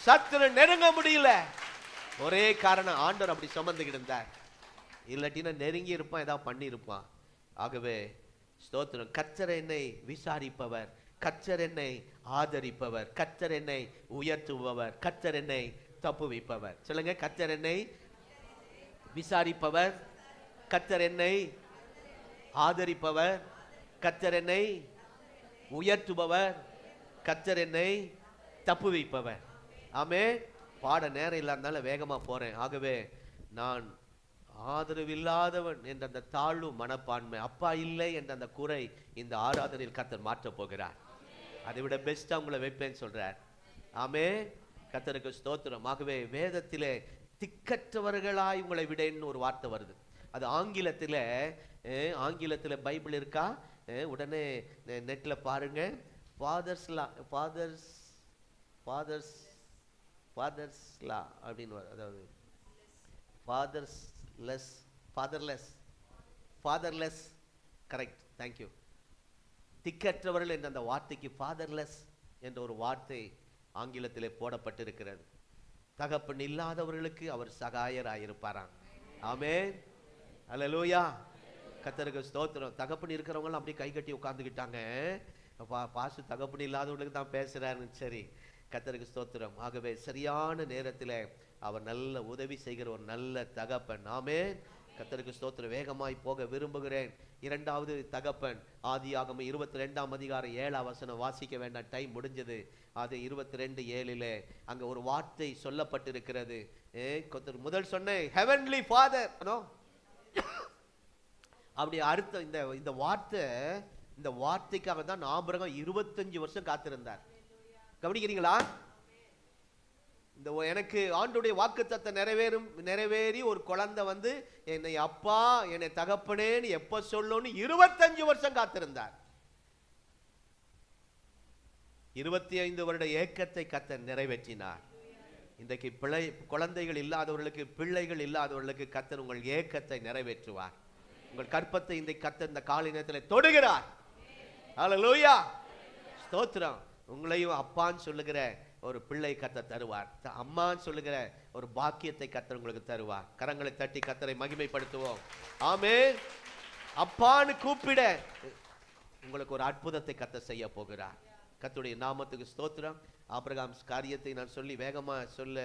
சத்துரு நெருங்க முடியல. ஒரே காரணம், ஆண்டவர் அப்படி சுமந்துகிட்டு இருந்தார். இல்லாட்டினா நெருங்கி இருப்பான், ஏதாவது பண்ணி இருப்பான். ஆகவே ஸ்தோத்திரம். கர்த்தர் என்னை விசாரிப்பவர், கர்த்தர் என்னை ஆதரிப்பவர், கர்த்தர் என்னை உயர்த்துபவர், கர்த்தர் என்னை தப்புவிப்பவர். சொல்லுங்க, கர்த்தர் என்னை விசாரிப்பவர், கர்த்தர் என்னை ஆதரிப்பவர், கர்த்தர் என்னை உயர்த்துபவர், கர்த்தர் என்னை தப்புவிப்பவர். ஆமே. பாட நேரம் இல்லாதனால வேகமா போறேன். ஆகவே நான் ஆதரவில்லாதவன் என்ற அந்த தாழ்வு மனப்பான்மை, அப்பா இல்லை என்ற அந்த குறை இந்த ஆராதனையில் கர்த்தர் மாற்றப் போகிறார். அதை விட பெஸ்டா உங்களை வைப்பேன்னு சொல்றார். ஆமே. கர்த்தருக்கு ஸ்தோத்திரம். ஆகவே வேதத்திலே திக்கற்றவர்களாய் உங்களை விடன்னு ஒரு வார்த்தை வருது. அது ஆங்கிலத்தில் பைபிள் இருக்கா? உடனே நெட்ல பாருங்க. ஃபாதர்ஸ்லா அப்படின்னு, அதாவது ஃபாதர்லெஸ் கரெக்ட். தேங்க்யூ. திக்கற்றவர்கள் என்ற அந்த வார்த்தைக்கு ஃபாதர்லெஸ் என்ற ஒரு வார்த்தை ஆங்கிலத்திலே போடப்பட்டிருக்கிறது. தகப்பன் இல்லாதவர்களுக்கு அவர் சகாயராயிருப்பாராம். ஆமென். அல்லேலூயா. கர்த்தருக்கு ஸ்தோத்திரம். தகப்பன் இருக்கிறவங்க அப்படியே கை கட்டி உட்கார்ந்துக்கிட்டாங்க. பாசு தகப்பன் இல்லாதவர்களுக்கு தான் பேசுறாருன்னு. சரி, கர்த்தருக்கு ஸ்தோத்திரம். ஆகவே சரியான நேரத்தில் அவர் நல்ல உதவி செய்கிற ஒரு நல்ல தகப்பன். ஆமென். கர்த்தருக்கு ஸ்தோத்திரம். வேகமாய் போக விரும்புகிறேன். இரண்டாவது தகப்பன், ஆதியாகமம் 22ஆம் அதிகாரம் 7ஆம் வசனம் வாசிக்க வேண்டாம், டைம் முடிஞ்சது. அது 22:7 அங்க ஒரு வார்த்தை சொல்லப்பட்டிருக்கிறது. முதல் சொன்ன ஹெவன்லி ஃபாதர், அப்படி அர்த்தம். இந்த வார்த்தைக்காக தான் ஆபிரகாம் 25 வருஷம் காத்திருந்தார். கவனிக்கிறீங்களா? இந்த எனக்கு ஆண்டுடைய வாக்குத்தத்தம் நிறைவேறி ஒரு குழந்தை வந்து என்னை அப்பா என்னை தகப்பனேன்னு எப்ப சொல்லணும்னு 25 வருஷம் காத்திருந்தார். 25 வருட ஏக்கத்தை கர்த்தர் நிறைவேற்றினார். இன்றைக்கு குழந்தைகள் இல்லாதவர்களுக்கு, பிள்ளைகள் இல்லாதவர்களுக்கு கர்த்தர் உங்கள் ஏக்கத்தை நிறைவேற்றுவார். உங்கள் கற்பத்தை இன்றைக்கு கர்த்தர் இந்த காலை நேரத்தில் தொடுகிறார். ஹல்லேலூயா. ஸ்தோத்திரம். உங்களையும் அப்பான்னு சொல்லுகிற ஒரு பிள்ளை கர்த்தர் தருவார். அம்மான்னு சொல்லுகிற ஒரு பாக்கியத்தை கர்த்தர் உங்களுக்கு தருவார். கரங்களை தட்டி கர்த்தரை மகிமைப்படுத்துவோம். ஆமென். அப்பான்னு கூப்பிட உங்களுக்கு ஒரு அற்புதத்தை கர்த்தர் செய்ய போகிறார். கர்த்தருடைய நாமத்துக்கு ஸ்தோத்திரம். ஆபிரகாம் காரியத்தை நான் சொல்லி வேகமா சொல்ல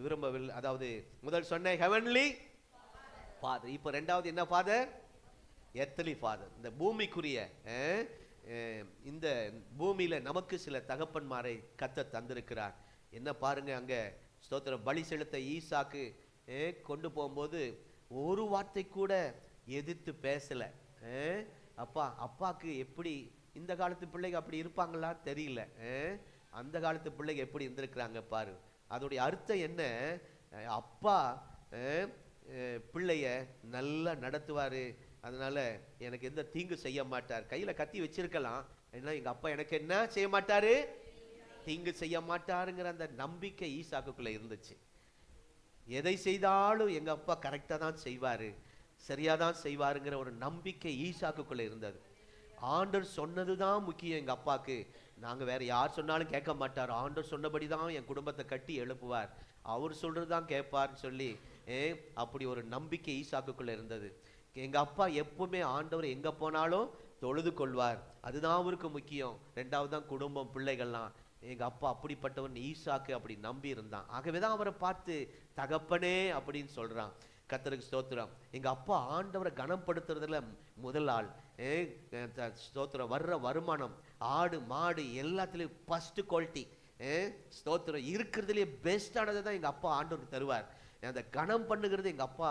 விரும்பவில்லை. அதாவது முதல் சொன்ன ஹெவன்லி ஃபாதர், இப்போ ரெண்டாவது என்ன ஃபாதர்? Earthly father. இந்த பூமிக்குரிய இந்த பூமியில நமக்கு சில தகப்பன்மாரை கர்த்தர் தந்திருக்கிறார். என்ன பாருங்க, அங்க ஸ்தோத்திரம், பலி செலுத்த ஈசாக்கு கொண்டு போகும்போது ஒரு வார்த்தை கூட எதிர்த்து பேசல. அப்பாக்கு எப்படி இந்த காலத்து பிள்ளைங்க அப்படி இருப்பாங்களா தெரியல. அந்த காலத்து பிள்ளைங்க எப்படி இருந்திருக்கிறாங்க பாரு. அதோடைய அர்த்தம் என்ன? அப்பா பிள்ளைய நல்லா நடத்துவாரு, அதனால எனக்கு எந்த தீங்கு செய்ய மாட்டார். கையில கத்தி வச்சிருக்கலாம், ஏன்னா எங்க அப்பா எனக்கு என்ன செய்ய மாட்டாரு, தீங்கு செய்ய மாட்டாருங்கிற அந்த நம்பிக்கை ஈசாக்குள்ள இருந்துச்சு. எதை செய்தாலும் எங்க அப்பா கரெக்டா தான் செய்வாரு, சரியாதான் செய்வாருங்கிற ஒரு நம்பிக்கை ஈசாக்குள்ள இருந்தது. ஆண்டவர் சொன்னதுதான் முக்கியம் எங்க அப்பாக்கு. நாங்க வேற யார் சொன்னாலும் கேட்க மாட்டார். ஆண்டவர் சொன்னபடிதான் என் குடும்பத்தை கட்டி எழுப்புவார், அவர் சொல்றதுதான் கேட்பார்னு சொல்லி அப்படி ஒரு நம்பிக்கை ஈசாக்குள்ள இருந்தது. எங்க அப்பா எப்பவுமே ஆண்டவர் எங்க போனாலும் தொழுது கொள்வார், அதுதான் அவருக்கு முக்கியம். ரெண்டாவது தான் குடும்பம், பிள்ளைகள்லாம். எங்க அப்பா அப்படிப்பட்டவன் ஈசாக்கு அப்படி நம்பி இருந்தான். ஆகவேதான் அவரை பார்த்து தகப்பனே அப்படின்னு சொல்றான். கர்த்தருக்கு ஸ்தோத்திரம். எங்க அப்பா ஆண்டவரை கனப்படுத்துறதுல முதல் ஆள். ஸ்தோத்திரம். வர்ற வருமானம், ஆடு மாடு எல்லாத்துலயும் ஃபர்ஸ்ட் குவாலிட்டி, ஸ்தோத்திரம், இருக்கிறதுலயே பெஸ்டானதை தான் எங்க அப்பா ஆண்டவருக்கு தருவார். அந்த கனம் பண்ணுகிறது எங்க அப்பா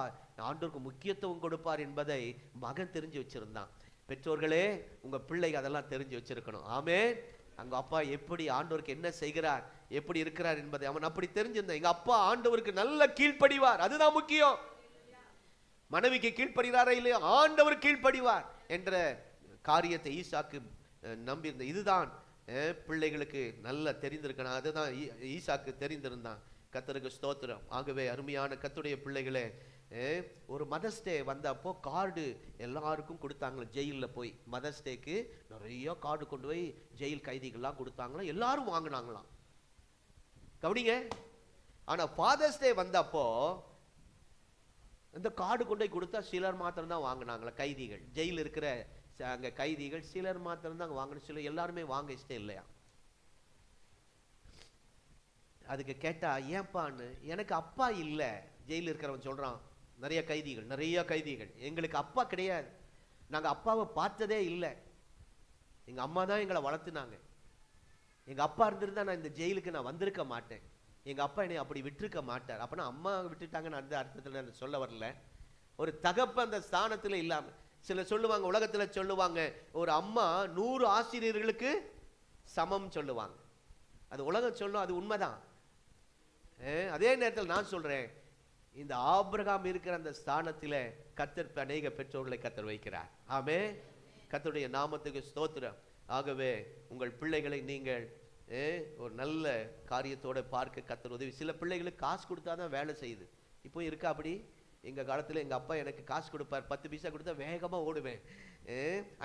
ஆண்டவருக்கு முக்கியத்துவம் கொடுப்பார் என்பதை மகன் தெரிஞ்சு வச்சிருந்தான். பெற்றோர்களே, உங்க பிள்ளைங்க அதெல்லாம் தெரிஞ்சு வச்சிருக்கணும். ஆமென். அங்க அப்பா எப்படி ஆண்டவருக்கு என்ன செய்கிறார், எப்படி இருக்கிறார் என்பதை அவன் அப்படி தெரிஞ்சிருந்தான். எங்க அப்பா ஆண்டவருக்கு நல்ல கீழ்ப்படிவார், அதுதான் முக்கியம். மனைவிக்கு கீழ்ப்படுகிறாரா இல்லையா, ஆண்டவர் கீழ்ப்படிவார் என்ற காரியத்தை ஈசாக்கு நம்பியிருந்த. இதுதான் பிள்ளைகளுக்கு நல்ல தெரிந்திருக்கணும், அதுதான் ஈசாக்கு தெரிந்திருந்தான். கர்த்தருக்கு ஸ்தோத்திரம். ஆகவே அருமையான கர்த்தருடைய பிள்ளைகளே, ஒரு மதர்ஸ் டே வந்தப்போ கார்டு எல்லாருக்கும் கொடுத்தாங்களா. ஜெயிலில் போய் மதர்ஸ் டேக்கு நிறைய கார்டு கொண்டு போய் ஜெயில் கைதிகள்லாம் கொடுத்தாங்களாம், எல்லாரும் வாங்கினாங்களாம். கவனிங்க. ஆனா ஃபாதர்ஸ் டே வந்தப்போ இந்த கார்டு கொண்டு போய் கொடுத்தா சிலர் மாத்திரம் தான் வாங்கினாங்களா. கைதிகள், ஜெயிலில் இருக்கிற அங்க கைதிகள் சிலர் மாத்திரம் தான் வாங்கணும், சிலர் எல்லாருமே வாங்க இஷ்டம் இல்லையா. அதுக்கு கேட்டா ஏன்ப்பான்னு, எனக்கு அப்பா இல்லை. ஜெயிலில் இருக்கிறவன் சொல்றான், நிறைய கைதிகள், எங்களுக்கு அப்பா கிடையாது, நாங்க அப்பாவை பார்த்ததே இல்லை, எங்க அம்மா தான் எங்களை வளர்த்துனாங்க, எங்க அப்பா இருந்திருந்தா நான் இந்த ஜெயிலுக்கு நான் வந்திருக்க மாட்டேன், எங்க அப்பா என்னை அப்படி விட்டுருக்க மாட்டார். அப்பனா அம்மா விட்டுட்டாங்கன்னு அந்த அர்த்தத்தில் சொல்ல வரல. ஒரு தகப்ப அந்த ஸ்தானத்துல இல்லாம, சில சொல்லுவாங்க, உலகத்துல சொல்லுவாங்க, ஒரு அம்மா 100 ஆசிரியர்களுக்கு சமம் சொல்லுவாங்க. அது உலகம் சொல்லும், அது உண்மைதான். அதே நேரத்தில் நான் சொல்றேன், இந்த ஆபிரகாம் இருக்கிற அந்த ஸ்தானத்தில் கர்த்தர் அநேக பெற்றோர்களை கர்த்தர் வைக்கிறார். ஆமே, கர்த்தருடைய நாமத்துக்கு ஸ்தோத்திரம். ஆகவே உங்கள் பிள்ளைகளை நீங்கள் ஒரு நல்ல காரியத்தோட பார்க்க கர்த்தர் உதவி. சில பிள்ளைகளுக்கு காசு கொடுத்தாதான் வேலை செய்யுது. இப்போ இருக்கா அப்படி? எங்க காலத்துல எங்க அப்பா எனக்கு காசு கொடுப்பார், 10 பைசா கொடுத்தா வேகமா ஓடுவேன்,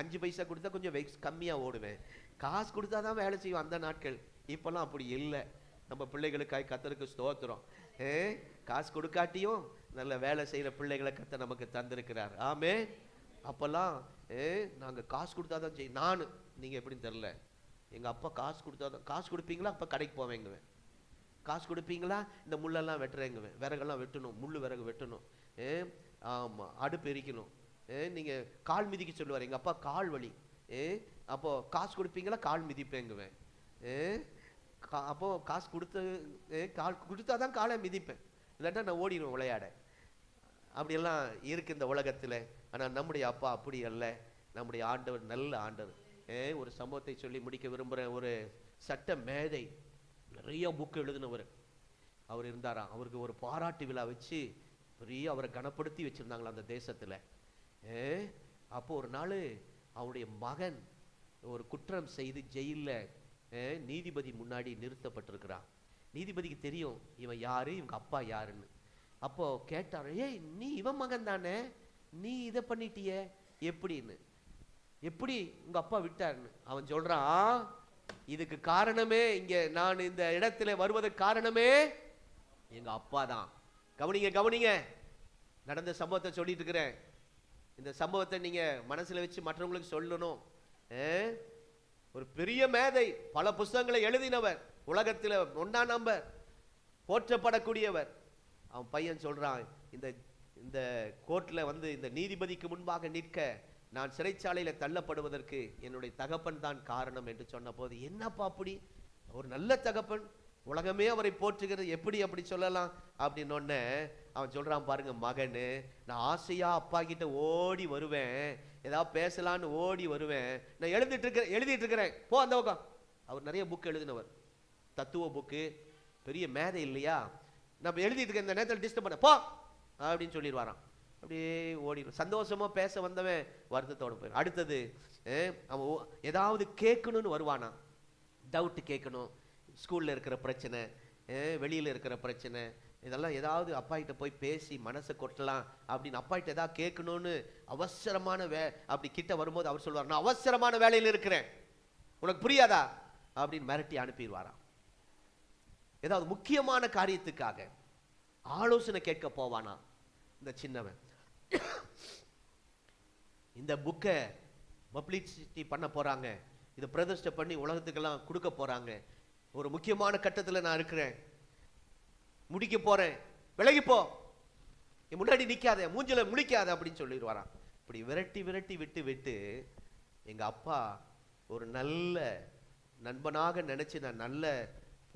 5 பைசா கொடுத்தா கொஞ்சம் கம்மியா ஓடுவேன், காசு கொடுத்தாதான் வேலை செய்வோம் அந்த நாட்கள். இப்பெல்லாம் அப்படி இல்லை. நம்ம பிள்ளைகளுக்காய் கர்த்தருக்கு ஸ்தோத்திரம். காசு கொடுக்காட்டியும் நல்ல வேலை செய்யற பிள்ளைகளை கர்த்தர் நமக்கு தந்திருக்கிறார். ஆமே. அப்பெல்லாம் நாங்க காசு கொடுத்தாதான் செய்யும். நானு, நீங்க எப்படின்னு தெரியல, எங்க அப்பா காசு கொடுத்தாதான். காசு கொடுப்பீங்களா? அப்ப கடைக்கு போவேங்குவேன். காசு கொடுப்பீங்களா? இந்த முள்ளெல்லாம் வெட்டுறேங்குவேன், விறகெல்லாம் வெட்டணும், முள்ளு விறகு வெட்டணும், ஆமா, அடுப்பு எரிக்கணும். நீங்க கால் மிதிக்க சொல்லுவார் எங்க அப்பா, கால் வலி. அப்போ காசு கொடுப்பீங்களா? கால் மிதிப்பேங்குவேன். அப்போ காசு கால் கொடுத்தாதான் காலை மிதிப்பேன், இல்லாட்டா நான் ஓடிடுவேன் விளையாட. அப்படியெல்லாம் இருக்கு இந்த உலகத்துல. ஆனா நம்முடைய அப்பா அப்படி அல்ல. நம்முடைய ஆண்டவர் நல்ல ஆண்டவர். ஒரு சம்பவத்தை சொல்லி முடிக்க விரும்புகிறேன். ஒரு சட்ட மேதை, நிறைய புக்கு எழுதினவர் அவர் இருந்தாராம். அவருக்கு ஒரு பாராட்டு விழா வச்சு பெரிய அவரை கனப்படுத்தி வச்சிருந்தாங்களா அந்த தேசத்துல. அப்போ ஒரு நாள் அவருடைய மகன் ஒரு குற்றம் செய்து ஜெயில நீதிபதி முன்னாடி நிறுத்தப்பட்டிருக்கிறான். நீதிபதிக்கு தெரியும் இவன் யாரு, இவங்க அப்பா யாருன்னு. அப்போ கேட்டார், ஏய் நீ இவன் மகன் தானே, நீ இதை பண்ணிட்டிய எப்படின்னு, எப்படி உங்க அப்பா விட்டாருன்னு. அவன் சொல்றான், இதுக்கு காரணமே, இங்க நான் இந்த இடத்துல வருவதற்கு காரணமே எங்க அப்பா தான். கவனிங்க, நடந்த சம்பவத்தை சொல்லிட்டு இருக்கிறேன். இந்த சம்பவத்தை நீங்க மனசுல வச்சு மற்றவங்களுக்கு சொல்லணும். ஒரு பெரிய மேதை, பல புத்தகங்களை எழுதினவர், உலகத்தில் 1ஆம் நம்பர், போற்றப்படக்கூடியவர். அவன் பையன் சொல்றான், இந்த கோர்ட்ல இந்த நீதிபதிக்கு முன்பாக நிற்க நான் சிறைச்சாலையில தள்ளப்படுவதற்கு என்னுடைய தகப்பன் தான் காரணம் என்று சொன்ன போது, என்னப்பா அப்படி, ஒரு நல்ல தகப்பன், உலகமே அவரை போற்றுகிறது, எப்படி அப்படி சொல்லலாம் அப்படின்னு ஒன்னு அவன் சொல்றான் பாருங்க, மகனு நான் ஆசையா அப்பா கிட்ட ஓடி வருவேன், ஏதாவது பேசலான்னு ஓடி வருவேன், நான் எழுதிட்டு இருக்கிறேன் போ அந்த பக்கம். அவர் நிறைய புக் எழுதினவர், தத்துவ புக்கு, பெரிய மேதை இல்லையா, நம்ம எழுதிட்டு இருக்க இந்த நேரத்தில் டிஸ்டர்ப் பண்ண போ அப்படின்னு சொல்லிடுவாராம். அப்படியே ஓடிடும். சந்தோஷமா பேச வந்தவன் வருத்தத்தோட போயிடும். அடுத்தது அவன் ஏதாவது கேட்கணும்னு வருவானா, டவுட் கேட்கணும், ஸ்கூல்ல இருக்கிற பிரச்சனை, வெளியில இருக்கிற பிரச்சனை, இதெல்லாம் ஏதாவது அப்பா கிட்ட போய் பேசி மனசை கொட்டலாம் அப்படின்னு அப்பா கிட்ட ஏதாவது கேட்கணும்னு அவசரமான அப்படி கிட்ட வரும்போது அவர் சொல்லுவார், நான் அவசரமான வேலையில் இருக்கிறேன், உனக்கு புரியாதா அப்படின்னு மிரட்டி அனுப்பிடுவாராம். ஏதாவது முக்கியமான காரியத்துக்காக ஆலோசனை கேட்க போவானா இந்த சின்னவன். இந்த புக்கை பப்ளிசிட்டி பண்ண போறாங்க, இதை பிரதிஷ்டை பண்ணி உலகத்துக்கெல்லாம் கொடுக்க போறாங்க, ஒரு முக்கியமான கட்டத்தில் நான் இருக்கிறேன், முடிக்க போறேன், விலகிப்போ, முன்னாடி நிக்காத, மூஞ்சில முழிக்காத அப்படின்னு சொல்லிடுவாராம். இப்படி விரட்டி விட்டு எங்க அப்பா ஒரு நல்ல நண்பனாக நினைச்சு நான் நல்ல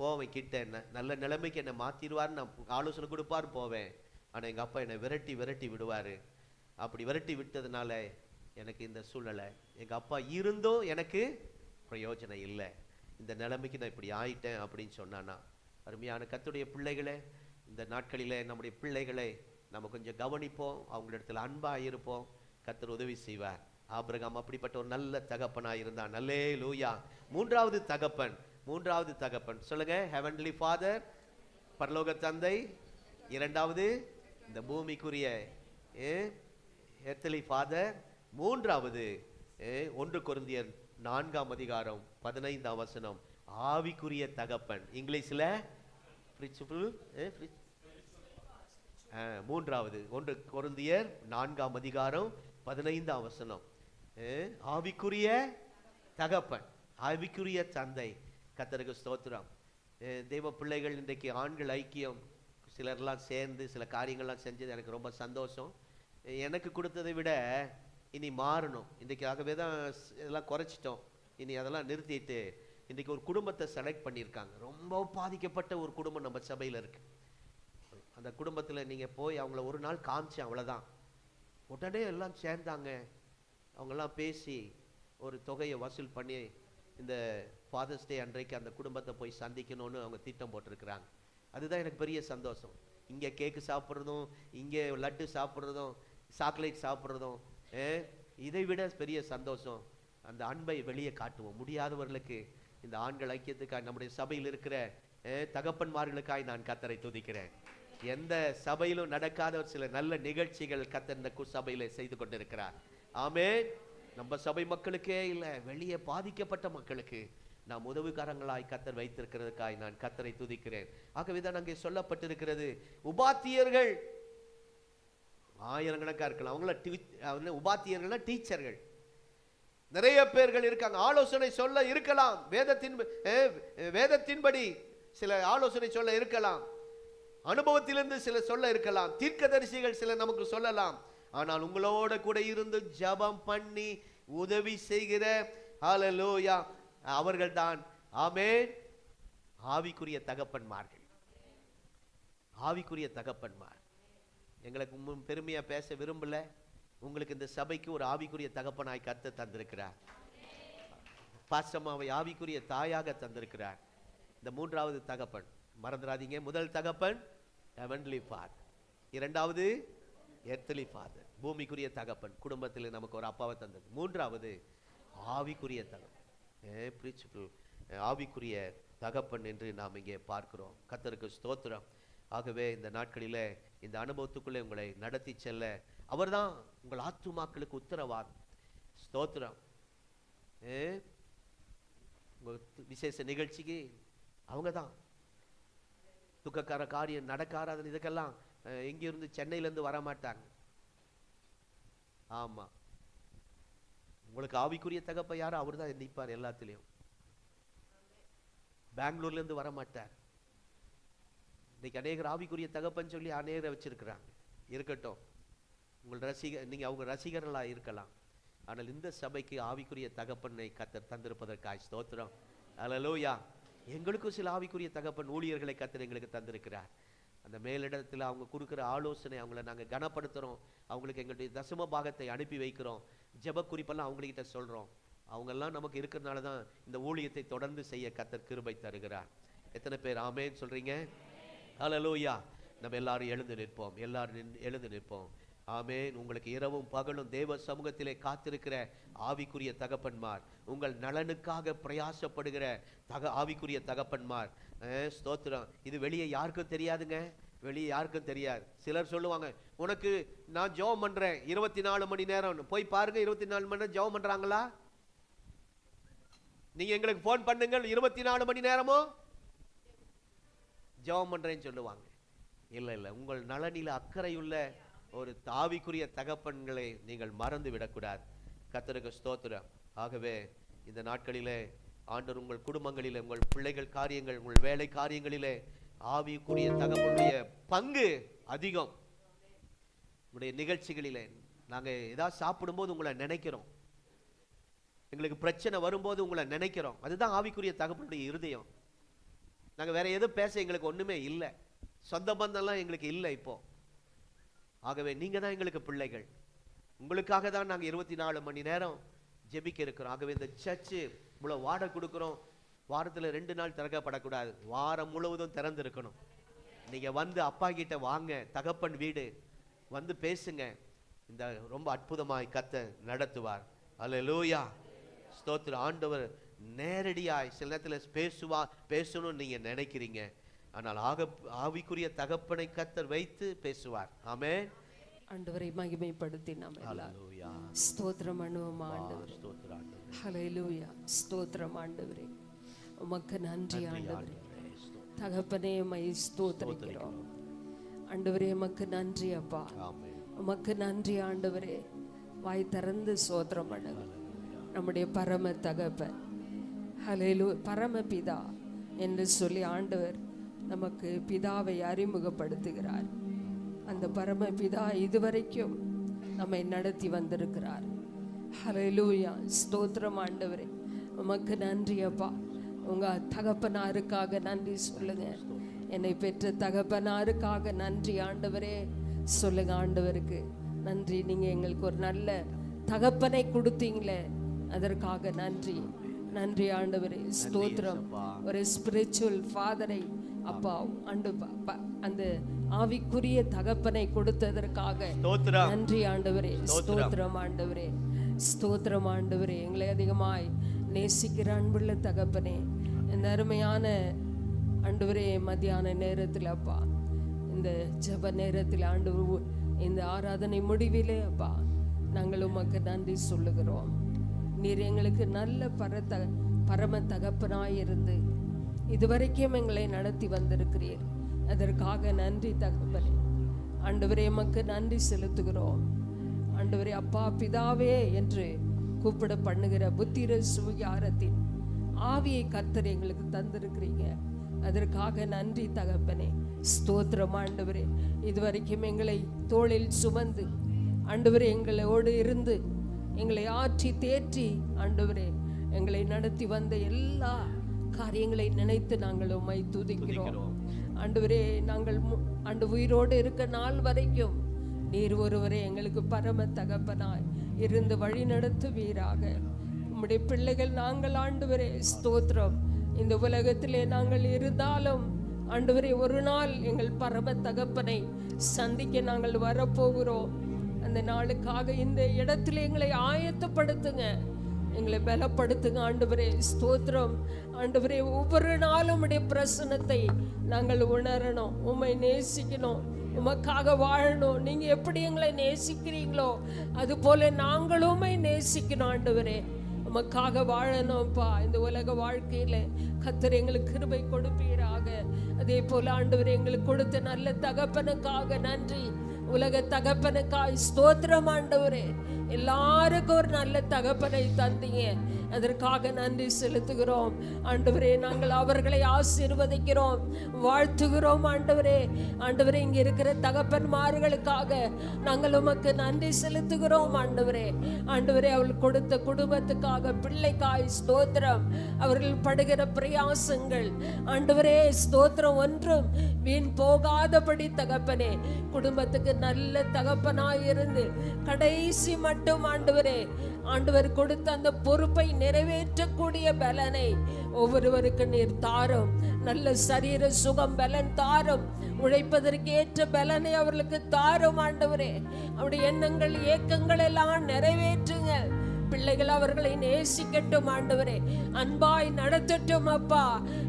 போவேன் கிட்ட, நல்ல நிலைமைக்கு என்னை மாத்திடுவார்னு நான் ஆலோசனை கொடுப்பாரு போவேன். ஆனா எங்க அப்பா என்னை விரட்டி விடுவாரு. அப்படி விரட்டி விட்டதுனால எனக்கு இந்த சூழ்நிலை, எங்க அப்பா இருந்தும் எனக்கு பிரயோஜனம் இல்லை, இந்த நிலைமைக்கு நான் இப்படி ஆயிட்டேன் அப்படின்னு சொன்னானா. அருமையான கர்த்தருடைய பிள்ளைகளே, இந்த நாட்களிலே நம்முடைய பிள்ளைகளை நம்ம கொஞ்சம் கவனிப்போம், அவங்களிடத்துல அன்பா இருப்போம், கர்த்தர் உதவி செய்வார். ஆபிரகாம் அப்படிப்பட்ட ஒரு நல்ல தகப்பனாய் இருந்தான். அல்லேலூயா. மூன்றாவது தகப்பன் சொல்லுங்க, ஹெவன்லி ஃபாதர், பரலோக தந்தை. இரண்டாவது இந்த பூமிக்குரிய எர்த்லி ஃபாதர். மூன்றாவது 1 கொரிந்தியர் 4ஆம் அதிகாரம் 15ஆம் வசனம், ஆவிக்குரிய தகப்பன். இங்கிலீஷ்ல பிரின்சிபல். மூன்றாவது 1 கொரிந்தியர் 4ஆம் அதிகாரம் 15ஆம் வசனம், ஆவிக்குரிய தகப்பன், ஆவிக்குரிய தந்தை. கர்த்தருக்கு ஸ்தோத்திரம். தெய்வ பிள்ளைகள் இன்றைக்கு ஆண்கள் ஐக்கியம் சிலர்லாம் சேர்ந்து சில காரியங்கள்லாம் செஞ்சது எனக்கு ரொம்ப சந்தோஷம். எனக்கு கொடுத்ததை விட இனி மாறணும் இன்றைக்கு. ஆகவே தான் இதெல்லாம் குறைச்சிட்டோம். இனி அதெல்லாம் நிறுத்திட்டு இன்றைக்கி ஒரு குடும்பத்தை செலக்ட் பண்ணியிருக்காங்க. ரொம்ப பாதிக்கப்பட்ட ஒரு குடும்பம் நம்ம சபையில் இருக்குது. அந்த குடும்பத்தில் நீங்கள் போய் அவங்கள ஒரு நாள் காமிச்சேன், அவ்வளோதான். உடனே எல்லாம் சேர்ந்தாங்க. அவங்கெல்லாம் பேசி ஒரு தொகையை வசூல் பண்ணி இந்த ஃபாதர்ஸ் டே அன்றைக்கு அந்த குடும்பத்தை போய் சந்திக்கணும்னு அவங்க திட்டம் போட்டிருக்கிறாங்க. அதுதான் எனக்கு பெரிய சந்தோஷம். இங்கே கேக்கு சாப்பிட்றதும், இங்கே லட்டு சாப்பிட்றதும், சாக்லேட் சாப்பிட்றதும், இதை விட பெரிய சந்தோஷம் அந்த அன்பை வெளியே காட்டுவோம். முடியாதவர்களுக்கு இந்த ஆண்கள் ஐக்கியத்துக்காக நம்முடைய சபையில் இருக்கிற தகப்பன்மார்களுக்காய் நான் கர்த்தரை துதிக்கிறேன். எந்த சபையிலும் நடக்காத ஒரு சில நல்ல நிகழ்ச்சிகள் கர்த்தர் இந்த சபையில செய்து கொண்டிருக்கிறார். ஆமென். நம்ம சபை மக்களுக்கே இல்லை, வெளியே பாதிக்கப்பட்ட மக்களுக்கு நாம் உதவிக்காரங்களாய் கர்த்தர் வைத்திருக்கிறதுக்காய் நான் கர்த்தரை துதிக்கிறேன். ஆகவேதான் அங்கே சொல்லப்பட்டிருக்கிறது, உபாத்தியர்கள் ஆயிரக்கணக்கா இருக்கலாம். அவங்கள உபாத்தியர்கள்னா டீச்சர்கள். நிறைய பேர்கள் இருக்காங்க, ஆலோசனை சொல்ல இருக்கலாம், வேதத்தின்படி சில ஆலோசனை சொல்ல இருக்கலாம், அனுபவத்திலிருந்து சில சொல்ல இருக்கலாம், தீர்க்கதரிசிகள் சில நமக்கு சொல்லலாம். ஆனால் உங்களோட கூட இருந்து ஜெபம் பண்ணி உதவி செய்கிற ஹல்லேலூயா அவர்கள் தான் ஆமென் ஆவிக்குரிய தகப்பன்மார்கள். ஆவிக்குரிய தகப்பன்மார். எங்களுக்கு பெருமையா பேச விரும்பல, உங்களுக்கு இந்த சபைக்கு ஒரு ஆவிக்குரிய தகப்பனாய் கர்த்தர் தந்திருக்கிறார். பாஸ்டம்மாவை ஆவிக்குரிய தாயாக தந்திருக்கிறார். இந்த மூன்றாவது தகப்பன் மறந்துடாதீங்க. முதல் தகப்பன் ஹெவன்லி ஃபாதர், இரண்டாவது எர்த்லி ஃபாதர், பூமிக்குரிய தகப்பன், குடும்பத்தில் நமக்கு ஒரு அப்பாவை தந்தது. மூன்றாவது ஆவிக்குரிய தகப்பன், ஆவிக்குரிய தகப்பன் என்று நாம் இங்கே பார்க்கிறோம். கர்த்தருக்கு ஸ்தோத்திரம். ஆகவே இந்த நாட்களில் இந்த அனுபவத்துக்குள்ளே உங்களை நடத்தி செல்ல அவர்தான் உங்கள் ஆத்துமாக்களுக்கு உத்தரவாதம். ஸ்தோத்திரம். உங்கள் விசேஷ நிகழ்ச்சிக்கு அவங்க தான். துக்கக்கார காரியம் நடக்காத இதுக்கெல்லாம் எங்கிருந்து சென்னையிலேருந்து வரமாட்டாங்க. ஆமா, உங்களுக்கு ஆவிக்குரிய தகப்ப யாரோ அவர் தான் நிற்பார் எல்லாத்திலையும். பெங்களூர்லேருந்து வரமாட்டார். இன்னைக்கு அநேகர் ஆவிக்குரிய தகப்பன்னு சொல்லி அநேகரை வச்சிருக்கிறாங்க. இருக்கட்டும், உங்கள் நீங்கள் அவங்க ரசிகர்களாக இருக்கலாம். ஆனால் இந்த சபைக்கு ஆவிக்குரிய தகப்பனை கர்த்தர் தந்திருப்பதற்காக ஸ்தோத்திரம். அல்லேலூயா. எங்களுக்கும் சில ஆவிக்குரிய தகப்பன் ஊழியர்களை கர்த்தர் எங்களுக்கு தந்திருக்கிறார். அந்த மேலிடத்தில் அவங்க கொடுக்குற ஆலோசனை அவங்கள நாங்கள் கனப்படுத்துகிறோம். அவங்களுக்கு எங்களுடைய தசம பாகத்தை அனுப்பி வைக்கிறோம். ஜெப குறிப்பெல்லாம் அவங்ககிட்ட சொல்கிறோம். அவங்கெல்லாம் நமக்கு இருக்கிறதுனால தான் இந்த ஊழியத்தை தொடர்ந்து செய்ய கர்த்தர் கிருபை தருகிறார். எத்தனை பேர் ஆமென் சொல்கிறீங்க? அல்லேலூயா. நம்ம எல்லாரும் எழுந்து நிற்போம். எல்லாரும் எழுந்து நிற்போம். ஆமென். உங்களுக்கு இரவும் பகலும் தேவ சமூகத்திலே காத்திருக்கிற ஆவிக்குரிய தகப்பன்மார், உங்கள் நலனுக்காக பிரயாசப்படுகிற ஆவிக்குரிய தகப்பன்மார், ஸ்தோத்திரம். இது வெளியே யாருக்கும் தெரியாதுங்க, வெளியே யாருக்கும் தெரியாது. சிலர் சொல்லுவாங்க, உனக்கு நான் ஜெபம் பண்றேன் 24 மணி நேரம். போய் பாருங்க, 24 மணி நேரம் ஜெபம் பண்றாங்களா? நீங்க எங்களுக்கு போன் பண்ணுங்க, 24 மணி நேரமும் ஜெபம் பண்றேன்னு சொல்லுவாங்க. இல்ல, உங்கள் நலனில் அக்கறையுள்ள ஒரு ஆவிக்குரிய தகப்பன்களை நீங்கள் மறந்து விடக்கூடாது. கர்த்தருக்கு ஸ்தோத்திரம். ஆகவே இந்த நாட்களிலே ஆண்டவர் உங்கள் குடும்பங்களிலே, உங்கள் பிள்ளைகள் காரியங்கள், உங்கள் வேலை காரியங்களிலே ஆவிக்குரிய தகப்பனுடைய பங்கு அதிகம். உங்களுடைய நிகழ்ச்சிகளிலே நாங்கள் ஏதாவது சாப்பிடும்போது உங்களை நினைக்கிறோம், எங்களுக்கு பிரச்சனை வரும்போது உங்களை நினைக்கிறோம். அதுதான் ஆவிக்குரிய தகப்பனுடைய இருதயம். நாங்கள் வேற எதுவும் பேச எங்களுக்கு ஒண்ணுமே இல்லை, சொந்த பந்தம்லாம் எங்களுக்கு இல்லை இப்போ. ஆகவே நீங்க தான் எங்களுக்கு பிள்ளைகள். உங்களுக்காக தான் நாங்கள் 24 மணி நேரம் ஜெபிக்க இருக்கிறோம். ஆகவே இந்த சர்ச்சு இவ்வளவு வாடகை கொடுக்குறோம். வாரத்தில் 2 நாள் திறக்கப்படக்கூடாது, வாரம் முழுவதும் திறந்து இருக்கணும். நீங்க வந்து அப்பா கிட்ட வாங்க, தகப்பன் வீடு வந்து பேசுங்க. இந்த ரொம்ப அற்புதமாய் கர்த்தர் நடத்துவார். அல்லேலூயா. ஸ்தோத்திரம். ஆண்டவர் நேரடியாய் சில நேரத்தில் பேசணும்னு நீங்க நினைக்கிறீங்க, ஆனால் ஆவிக்குரிய தகப்பனை கர்த்தர் வைத்து பேசுவார். ஆமென். ஆண்டவரை மகிமைப்படுத்தி நாம் எல்லாம் ஸ்தோத்திரம் பண்ணுவோம். ஆண்டவரே ஹல்லேலூயா. ஸ்தோத்திரம் ஆண்டவரே, உமக்கு நன்றி ஆண்டவரே. தகப்பனே உம்மை ஸ்தோத்திரிக்கிறோம் ஆண்டவரே. உமக்கு நன்றி அப்பா, உமக்கு நன்றி ஆண்டவரே. வாய் திறந்து ஸ்தோத்திரம் பண்ணுங்க. நம்முடைய பரம தகப்பன், ஹல்லேலூயா, பரமபிதா, என்று சொல்லி ஆண்டவர் நமக்கு பிதாவை அறிமுகப்படுத்துகிறார். அந்த பரமபிதா இதுவரைக்கும் நம்மை நடத்தி வந்திருக்கிறார். ஹல்லேலூயா, ஸ்தோத்திரம் ஆண்டவரே, உமக்கு நன்றி அப்பா. உங்க தகப்பனாருக்காக நன்றி சொல்லுங்க. என்னை பெற்ற தகப்பனாருக்காக நன்றி ஆண்டவரே சொல்லுங்க. ஆண்டவருக்கு நன்றி. நீங்க எங்களுக்கு ஒரு நல்ல தகப்பனை கொடுத்தீங்களே, அதற்காக நன்றி. நன்றி ஆண்டவரே, ஸ்தோத்திரம். ஒரு ஸ்பிரிச்சுவல் ஃபாதரை அப்பா அந்த ஆவிக்குரிய தகப்பனை கொடுத்ததற்காக நன்றி ஆண்டவரே, ஸ்தோத்திரம் ஆண்டவரே, ஸ்தோத்திரம் ஆண்டவரே. எங்களை அதிகமாய் நேசிக்கிற அன்புள்ள தகப்பனே, இந்த அருமையான ஆண்டவரே மத்தியான நேரத்தில் அப்பா, இந்த ஜெப நேரத்தில் ஆண்டவர், இந்த ஆராதனை முடிவிலே அப்பா, நாங்கள் உமக்கு நன்றி சொல்லுகிறோம். நீர் எங்களுக்கு நல்ல பரம தகப்பனாயிருந்து இதுவரைக்கும் எங்களை நடத்தி வந்திருக்கிறீர். அதற்காக நன்றி தகப்பனே. ஆண்டவரே எமக்கு நன்றி செலுத்துகிறோம். ஆண்டவரே அப்பா பிதாவே என்று கூப்பிட பண்ணுகிற புத்திர சுவிகாரத்தின் ஆவியை கர்த்தர் எங்களுக்கு தந்திருக்கிறீங்க. அதற்காக நன்றி தகப்பனே, ஸ்தோத்திரம் ஆண்டவரே. இதுவரைக்கும் எங்களை தோளில் சுமந்து ஆண்டவரே எங்களோடு இருந்து எங்களை ஆற்றி தேற்றி ஆண்டவரே எங்களை நடத்தி வந்த எல்லா காரியங்களை நினைத்து நாங்கள் உம்மை துதிக்கிறோம் ஆண்டவரே. நாங்கள் உயிரோடு இருக்க நாள் வரைக்கும் நீர் ஒருவரே எங்களுக்கு பரம தகப்பனாய் இருந்து வழி நடத்துவீராக. உம்முடைய பிள்ளைகள் நாங்கள் ஆண்டவரே, ஸ்தோத்திரம். இந்த உலகத்திலே நாங்கள் இருந்தாலும் ஆண்டவரே, ஒரு நாள் எங்கள் பரம தகப்பனை சந்திக்க நாங்கள் வரப்போகிறோம். அந்த நாளுக்காக இந்த இடத்துல எங்களை ஆயத்தப்படுத்துங்க, எங்களை பலப்படுத்துங்க ஆண்டவரே, ஸ்தோத்திரம். ஆண்டவரே, ஒவ்வொரு நாளும் உடைய பிரசன்னத்தை நாங்கள் உணரணும், உம்மை நேசிக்கணும், உமக்காக வாழணும். நீங்க எப்படி எங்களை நேசிக்கிறீங்களோ அது போல நாங்களும் உம்மை நேசிக்கணும் ஆண்டவரே. உமக்காக வாழணும்ப்பா. இந்த உலக வாழ்க்கையில கர்த்தர் எங்களுக்கு கிருபை கொடுப்பீராக. அதே போல ஆண்டவரே, எங்களுக்கு கொடுத்த நல்ல தகப்பனுக்காக நன்றி. உலக தகப்பனுக்காய் ஸ்தோத்திரம் ஆண்டவரே. எல்லாருக்கும் ஒரு நல்ல தகப்பனை தந்தீங்க, அதற்காக நன்றி செலுத்துகிறோம் ஆண்டவரே. நாங்கள் அவர்களை ஆசீர்வதிக்கிறோம், வாழ்த்துகிறோம் ஆண்டவரே. ஆண்டவரே, இங்க இருக்கிற தகப்பன்மார்களுக்காக நாங்கள் உமக்கு நன்றி செலுத்துகிறோம் ஆண்டவரே. ஆண்டவரே, அவர்கள் கொடுத்த குடும்பத்துக்காக, பிள்ளைக்காய் ஸ்தோத்திரம். அவர்கள் படுகிற பிரயாசங்கள் ஆண்டவரே ஸ்தோத்திரம் ஒன்றும் வீண் போகாதபடி தகப்பனே, குடும்பத்துக்கு நல்ல தகப்பனாயிருந்து கடைசி மட்டும் ஆண்டவரே, ஆண்டவர் கொடுத்த அந்த பொறுப்பை நிறைவேற்றக்கூடிய பலனை ஒவ்வொருவருக்கு நீர் தாரும். நல்ல சரீர சுகம் பலன் தாரும், உழைப்பதற்கு ஏற்ற பலனை அவர்களுக்கு தாரும் ஆண்டவரே. அவருடைய எண்ணங்கள் ஏக்கங்கள் எல்லாம் நிறைவேற்றுங்க. பிள்ளைகள் அவர்களை நேசிக்கட்டும் ஆண்டவரே, அன்பாய் நடத்தட்டும் அப்பா.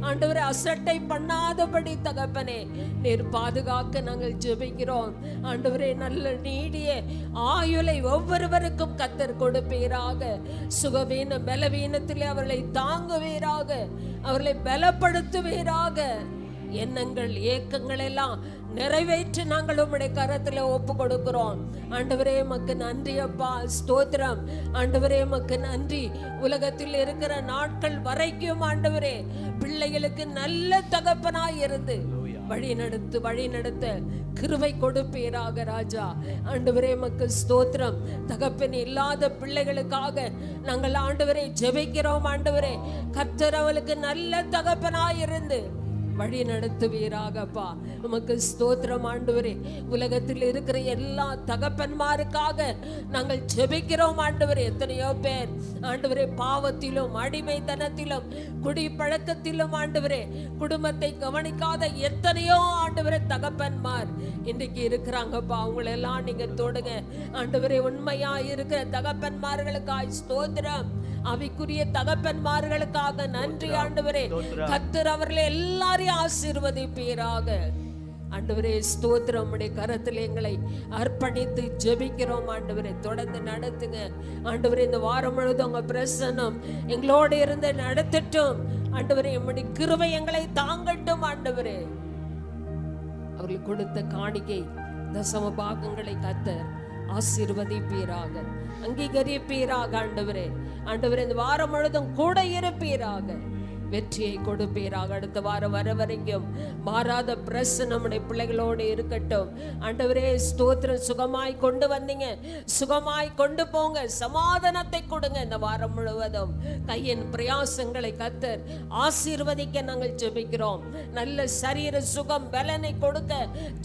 ஆண்டவரே, அசட்டை பண்ணாதபடி தகப்பனே நீர் பாதுகாக்க நாங்கள் ஜெபிக்கிறோம் ஆண்டவரே. நல்ல நீடிய ஆயுளை ஒவ்வொருவருக்கும் கர்த்தர் கொடுப்பீராக. சுகவீன பலவீனத்திலே அவர்களை தாங்குவீராக, அவர்களை பலப்படுத்துவீராக. எண்ணங்கள் ஏக்கங்கள் எல்லாம் நிறைவேற்றி நாங்கள் உம்முடைய கரத்துல ஒப்பு கொடுக்கிறோம் ஆண்டவரே. மக்கு நன்றி அப்பா, ஸ்தோத்திரம் ஆண்டவரே. மக்கு நன்றி. உலகத்தில் இருக்கிற நாட்கள் வரைக்கும் ஆண்டவரே பிள்ளைகளுக்கு நல்ல தகப்பனாய் இருந்து வழி நடத்த கிருபை கொடுப்பீராக ராஜா. ஆண்டவரே மக்கு ஸ்தோத்திரம். தகப்பன் இல்லாத பிள்ளைகளுக்காக நாங்கள் ஆண்டவரை ஜெபிக்கிறோம் ஆண்டவரே. கர்த்தர் அவளுக்கு நல்ல தகப்பனாய் இருந்து வழி நடத்துவீராகப்பா. உமக்கு ஸ்தோத்திரம் ஆண்டவரே. உலகத்தில் இருக்கிற எல்லா தகப்பன்மாருக்காக நாங்கள் ஜெபிக்கிறோம் ஆண்டவரே. எத்தனையோ பேர் ஆண்டவரே பாவத்திலும் அடிமைத்தனத்திலும் குடி பழக்கத்திலும் ஆண்டவரே குடும்பத்தை கவனிக்காத எத்தனையோ ஆண்டவரே தகப்பன்மார் இன்றைக்கு இருக்கிறாங்கப்பா. அவங்களெல்லாம் நீங்க தொடுங்க ஆண்டவரே. உண்மையா இருக்கிற தகப்பன்மார்களுக்காய் ஸ்தோத்திரம். அவைக்குரிய தகப்பன்மார்களுக்காக நன்றி ஆண்டவரே. கர்த்தர் அவர்களை எல்லாரையும் ஆசீர்வதிப்பீராக ஆண்டவரே. ஸ்தோத்திரம். உம்முடைய கரத்தில் எங்களை அர்ப்பணித்து ஜெபிக்கிறோம் ஆண்டவரே. தொடர்ந்து நடத்துங்க ஆண்டவரே. இந்த வாரம் முழுவதும் உங்க பிரசன்னம் எங்களோடு இருந்து நடத்தட்டும் ஆண்டவரே. உம்முடைய கிருபை எங்களை தாங்கட்டும் ஆண்டவரே. அவர்கள் கொடுத்த காணிக்கை தசம பாகங்களை கர்த்தர் ஆசீர்வதிப்பீராக, அங்கீகரிப்பீராக ஆண்டவரே. ஆண்டவரே, இந்த வாரம் முழுதும் கூட இருப்பீராக. வெற்றியை கொடுப்பீராக. அடுத்த வாரம் வர வரைக்கும் மாறாத பிரசன்னம் நம்முடைய பிள்ளைகளோடு இருக்கட்டும். ஆண்டவரே ஸ்தோத்திரம். சுகமாய் கொண்டு வந்தீங்க, சுகமாய் கொண்டு போங்க, சமாதானத்தை கொடுங்க. இந்த வாரம் முழுவதும் கையின் பிரயாசங்களை கர்த்தர் ஆசீர்வதிக்க நாங்கள் ஜெபிக்கிறோம். நல்ல சரீர சுகம் பலனை கொடுக்க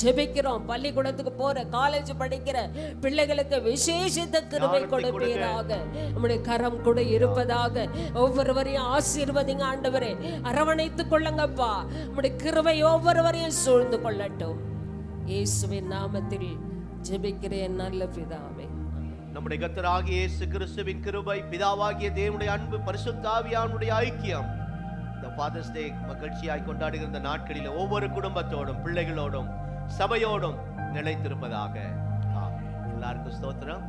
ஜெபிக்கிறோம். பள்ளிக்கூடத்துக்கு போற, காலேஜ் படிக்கிற பிள்ளைகளுக்கு விசேஷித்த கிருபை கொடுப்பீராக. நம்முடைய கரம் கூட இருப்பதாக. ஒவ்வொருவரையும் ஆசீர்வதிங்க ஆண்டவரே. அரவணைத்துக் கொள்ளுங்கப்பா. நம்முடைய கிருபை ஒவ்வொருவரையும் சூழ்ந்து கொள்ளட்டும். இயேசுவின் நாமத்தில் ஜெபிக்கிறேன் நல்ல பிதாவே. நம்முடைய கர்த்தராகிய இயேசு கிறிஸ்துவின் கிருபை, பிதாவாகிய தேவனுடைய அன்பு, பரிசுத்த ஆவியானவருடைய ஐக்கியம் இந்த ஃபாதர்ஸ் டே மகிழ்ச்சியாய் கொண்டாடுகிற இந்த நாட்களில் ஒவ்வொரு குடும்பத்தோடும் பிள்ளைகளோடும் சபையோடும் நிலைத்திருப்பதாக. எல்லாருக்கும் ஸ்தோத்திரம்.